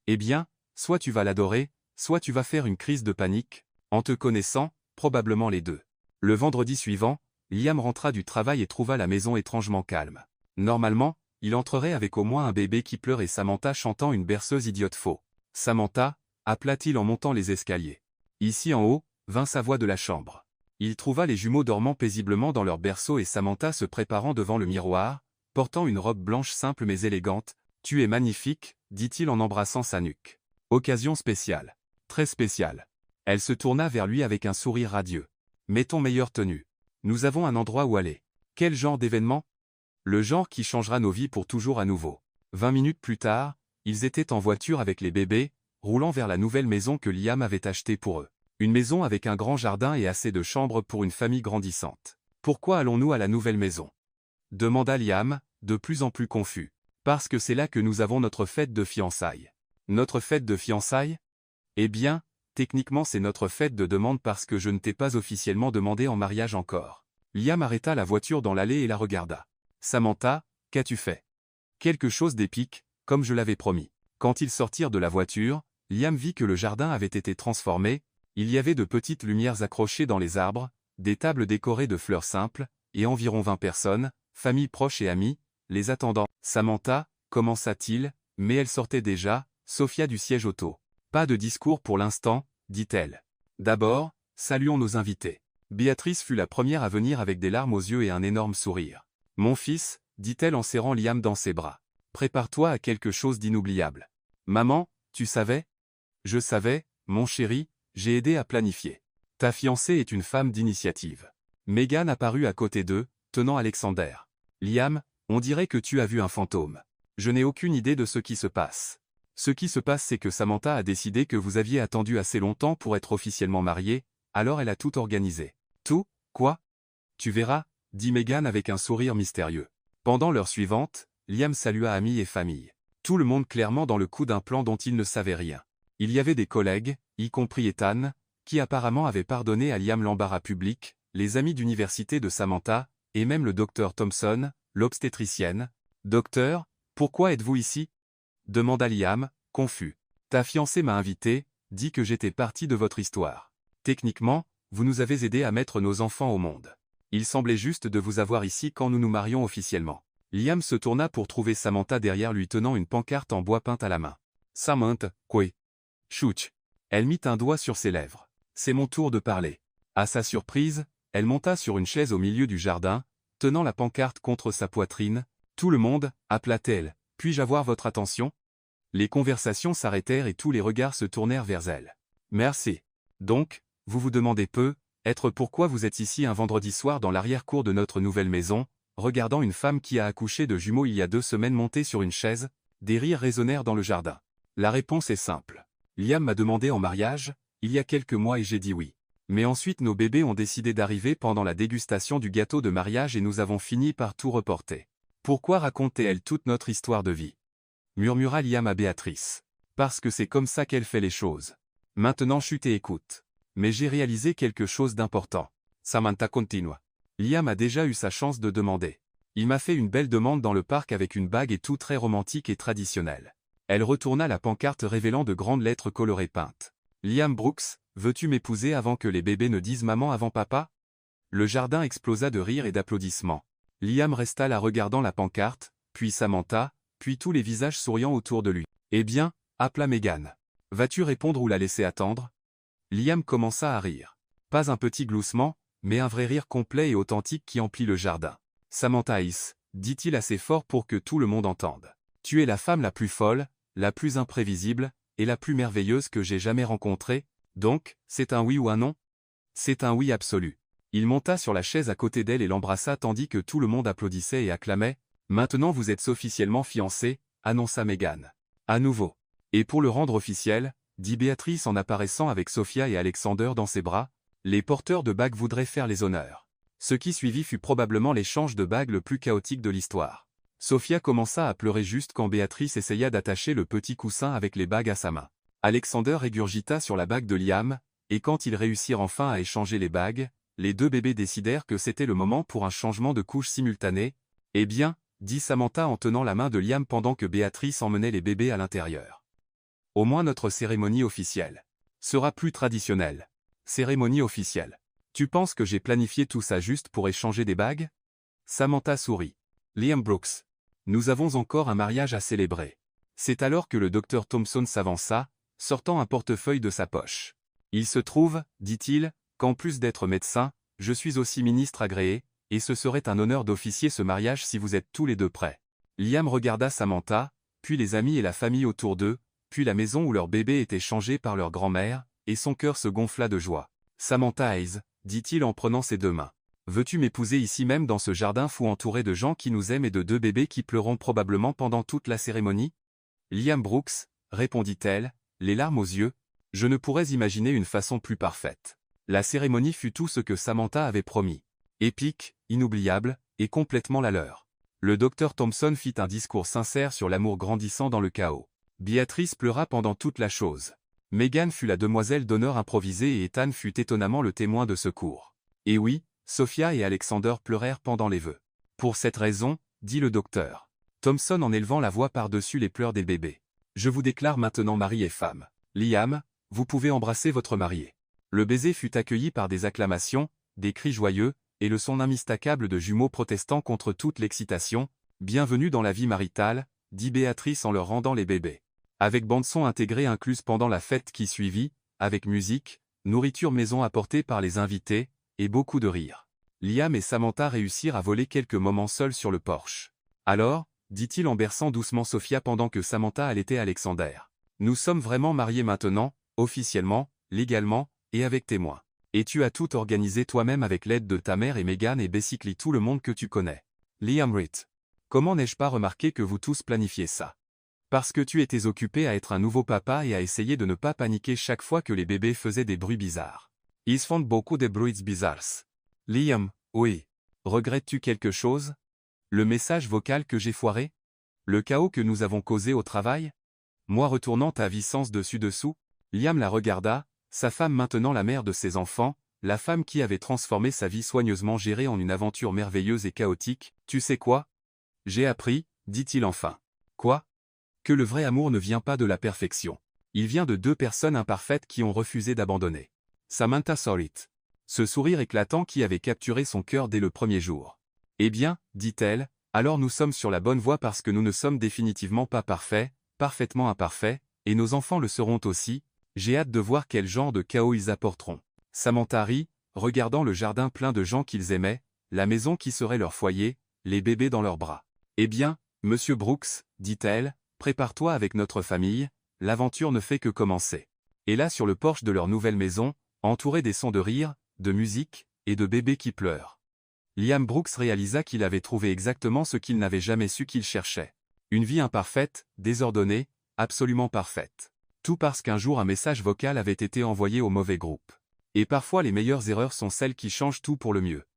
Eh bien, soit tu vas l'adorer, soit tu vas faire une crise de panique. En te connaissant, probablement les deux. » Le vendredi suivant, Liam rentra du travail et trouva la maison étrangement calme. Normalement, il entrerait avec au moins un bébé qui pleure et Samantha chantant une berceuse idiote faux. « Samantha » appela-t-il en montant les escaliers. Ici en haut, vint sa voix de la chambre. Il trouva les jumeaux dormant paisiblement dans leur berceau et Samantha se préparant devant le miroir, portant une robe blanche simple mais élégante. « Tu es magnifique » dit-il en embrassant sa nuque. Occasion spéciale. Très spéciale. Elle se tourna vers lui avec un sourire radieux. « Mets ton meilleure tenue. Nous avons un endroit où aller. » « Quel genre d'événement ? » Le genre qui changera nos vies pour toujours à nouveau. 20 minutes plus tard, ils étaient en voiture avec les bébés, roulant vers la nouvelle maison que Liam avait achetée pour eux. Une maison avec un grand jardin et assez de chambres pour une famille grandissante. « Pourquoi allons-nous à la nouvelle maison ?» demanda Liam, de plus en plus confus. « Parce que c'est là que nous avons notre fête de fiançailles. » Notre fête de fiançailles ? Eh bien, techniquement c'est notre fête de demande parce que je ne t'ai pas officiellement demandé en mariage encore. Liam arrêta la voiture dans l'allée et la regarda. « Samantha, qu'as-tu fait ? » « Quelque chose d'épique, comme je l'avais promis. » Quand ils sortirent de la voiture, Liam vit que le jardin avait été transformé. Il y avait de petites lumières accrochées dans les arbres, des tables décorées de fleurs simples, et environ 20 personnes, familles proches et amis, les attendant. « Samantha, » commença-t-il, mais elle sortait déjà, Sophia du siège auto. « Pas de discours pour l'instant, » dit-elle. « D'abord, saluons nos invités. » Béatrice fut la première à venir avec des larmes aux yeux et un énorme sourire. « Mon fils, » dit-elle en serrant Liam dans ses bras. « Prépare-toi à quelque chose d'inoubliable. »« Maman, tu savais ? » ?»« Je savais, mon chéri, j'ai aidé à planifier. Ta fiancée est une femme d'initiative. » Megan apparut à côté d'eux, tenant Alexander. « Liam, on dirait que tu as vu un fantôme. Je n'ai aucune idée de ce qui se passe. Ce qui se passe c'est que Samantha a décidé que vous aviez attendu assez longtemps pour être officiellement mariés, alors elle a tout organisé. »« Tout, quoi ? » ?»« Tu verras, » dit Megan avec un sourire mystérieux. Pendant l'heure suivante, Liam salua amis et famille. Tout le monde clairement dans le coup d'un plan dont il ne savait rien. Il y avait des collègues, y compris Ethan, qui apparemment avaient pardonné à Liam l'embarras public, les amis d'université de Samantha, et même le docteur Thompson, l'obstétricienne. « Docteur, pourquoi êtes-vous ici ?» demanda Liam, confus. « Ta fiancée m'a invité, dit que j'étais partie de votre histoire. Techniquement, vous nous avez aidés à mettre nos enfants au monde. Il semblait juste de vous avoir ici quand nous nous marions officiellement. » Liam se tourna pour trouver Samantha derrière lui tenant une pancarte en bois peinte à la main. « Samantha, quoi ? » Chouch. Elle mit un doigt sur ses lèvres. « C'est mon tour de parler. » À sa surprise, elle monta sur une chaise au milieu du jardin, tenant la pancarte contre sa poitrine. « Tout le monde, » appela-t-elle, « puis-je avoir votre attention ?» Les conversations s'arrêtèrent et tous les regards se tournèrent vers elle. « Merci. Donc, vous vous demandez peut-être pourquoi vous êtes ici un vendredi soir dans l'arrière-cour de notre nouvelle maison, regardant une femme qui a accouché de jumeaux il y a 2 semaines montée sur une chaise. » Des rires résonnèrent dans le jardin. La réponse est simple. Liam m'a demandé en mariage, il y a quelques mois et j'ai dit oui. Mais ensuite nos bébés ont décidé d'arriver pendant la dégustation du gâteau de mariage et nous avons fini par tout reporter. Pourquoi racontait-elle toute notre histoire de vie ? Murmura Liam à Béatrice. Parce que c'est comme ça qu'elle fait les choses. Maintenant chute et écoute. Mais j'ai réalisé quelque chose d'important. Samantha continua. Liam a déjà eu sa chance de demander. Il m'a fait une belle demande dans le parc avec une bague et tout très romantique et traditionnel. Elle retourna la pancarte révélant de grandes lettres colorées peintes. Liam Brooks, veux-tu m'épouser avant que les bébés ne disent maman avant papa ? Le jardin explosa de rires et d'applaudissements. Liam resta là regardant la pancarte, puis Samantha, puis tous les visages souriants autour de lui. « Eh bien » appela Meghan. « Vas-tu répondre ou la laisser attendre ?» Liam commença à rire. Pas un petit gloussement, mais un vrai rire complet et authentique qui emplit le jardin. « Samantha Is, dit-il assez fort pour que tout le monde entende. Tu es la femme la plus folle, la plus imprévisible, et la plus merveilleuse que j'ai jamais rencontrée, donc, c'est un oui ou un non ?» C'est un oui absolu. Il monta sur la chaise à côté d'elle et l'embrassa tandis que tout le monde applaudissait et acclamait. « Maintenant vous êtes officiellement fiancés », annonça Meghan. À nouveau. Et pour le rendre officiel, dit Béatrice en apparaissant avec Sophia et Alexander dans ses bras, les porteurs de bagues voudraient faire les honneurs. Ce qui suivit fut probablement l'échange de bagues le plus chaotique de l'histoire. Sophia commença à pleurer juste quand Béatrice essaya d'attacher le petit coussin avec les bagues à sa main. Alexander régurgita sur la bague de Liam, et quand ils réussirent enfin à échanger les bagues, les deux bébés décidèrent que c'était le moment pour un changement de couche simultané. « Eh bien » dit Samantha en tenant la main de Liam pendant que Béatrice emmenait les bébés à l'intérieur. « Au moins notre cérémonie officielle sera plus traditionnelle. » Cérémonie officielle. Tu penses que j'ai planifié tout ça juste pour échanger des bagues? Samantha sourit. Liam Brooks. Nous avons encore un mariage à célébrer. C'est alors que le docteur Thompson s'avança, sortant un portefeuille de sa poche. Il se trouve, dit-il, qu'en plus d'être médecin, je suis aussi ministre agréé, et ce serait un honneur d'officier ce mariage si vous êtes tous les deux prêts. Liam regarda Samantha, puis les amis et la famille autour d'eux, puis la maison où leur bébé était changé par leur grand-mère, et son cœur se gonfla de joie. Samantha Hayes, dit-il en prenant ses deux mains. Veux-tu m'épouser ici même dans ce jardin fou entouré de gens qui nous aiment et de deux bébés qui pleureront probablement pendant toute la cérémonie? Liam Brooks, répondit-elle, les larmes aux yeux, je ne pourrais imaginer une façon plus parfaite. La cérémonie fut tout ce que Samantha avait promis. Épique, inoubliable, et complètement la leur. Le docteur Thompson fit un discours sincère sur l'amour grandissant dans le chaos. Béatrice pleura pendant toute la chose. Meghan fut la demoiselle d'honneur improvisée et Ethan fut étonnamment le témoin de secours. Et oui, Sophia et Alexander pleurèrent pendant les vœux. Pour cette raison, dit le docteur Thompson en élevant la voix par-dessus les pleurs des bébés. Je vous déclare maintenant mari et femme. Liam, vous pouvez embrasser votre marié. Le baiser fut accueilli par des acclamations, des cris joyeux, et le son immistakable de jumeaux protestant contre toute l'excitation. Bienvenue dans la vie maritale, dit Béatrice en leur rendant les bébés. Avec bande-son intégrée incluse pendant la fête qui suivit, avec musique, nourriture maison apportée par les invités, et beaucoup de rires. Liam et Samantha réussirent à voler quelques moments seuls sur le porche. Alors, dit-il en berçant doucement Sophia pendant que Samantha allaitait Alexander. Nous sommes vraiment mariés maintenant, officiellement, légalement, et avec témoins. Et tu as tout organisé toi-même avec l'aide de ta mère et Meghan et basically tout le monde que tu connais. Liam Ritt. Comment n'ai-je pas remarqué que vous tous planifiez ça? Parce que tu étais occupé à être un nouveau papa et à essayer de ne pas paniquer chaque fois que les bébés faisaient des bruits bizarres. Ils font beaucoup de bruits bizarres. Liam, oui. Regrettes-tu quelque chose? Le message vocal que j'ai foiré? Le chaos que nous avons causé au travail? Moi retournant à vie sens dessus-dessous? Liam la regarda, sa femme maintenant la mère de ses enfants, la femme qui avait transformé sa vie soigneusement gérée en une aventure merveilleuse et chaotique. Tu sais quoi? J'ai appris, dit-il enfin. Quoi? Que le vrai amour ne vient pas de la perfection. Il vient de deux personnes imparfaites qui ont refusé d'abandonner. Samantha Sorit. Ce sourire éclatant qui avait capturé son cœur dès le premier jour. Eh bien, dit-elle, alors nous sommes sur la bonne voie parce que nous ne sommes définitivement pas parfaits, parfaitement imparfaits, et nos enfants le seront aussi. J'ai hâte de voir quel genre de chaos ils apporteront. Samantha rit, regardant le jardin plein de gens qu'ils aimaient, la maison qui serait leur foyer, les bébés dans leurs bras. Eh bien, monsieur Brooks, dit-elle, prépare-toi avec notre famille, l'aventure ne fait que commencer. Et là sur le porche de leur nouvelle maison, entouré des sons de rire, de musique, et de bébés qui pleurent. Liam Brooks réalisa qu'il avait trouvé exactement ce qu'il n'avait jamais su qu'il cherchait. Une vie imparfaite, désordonnée, absolument parfaite. Tout parce qu'un jour un message vocal avait été envoyé au mauvais groupe. Et parfois les meilleures erreurs sont celles qui changent tout pour le mieux.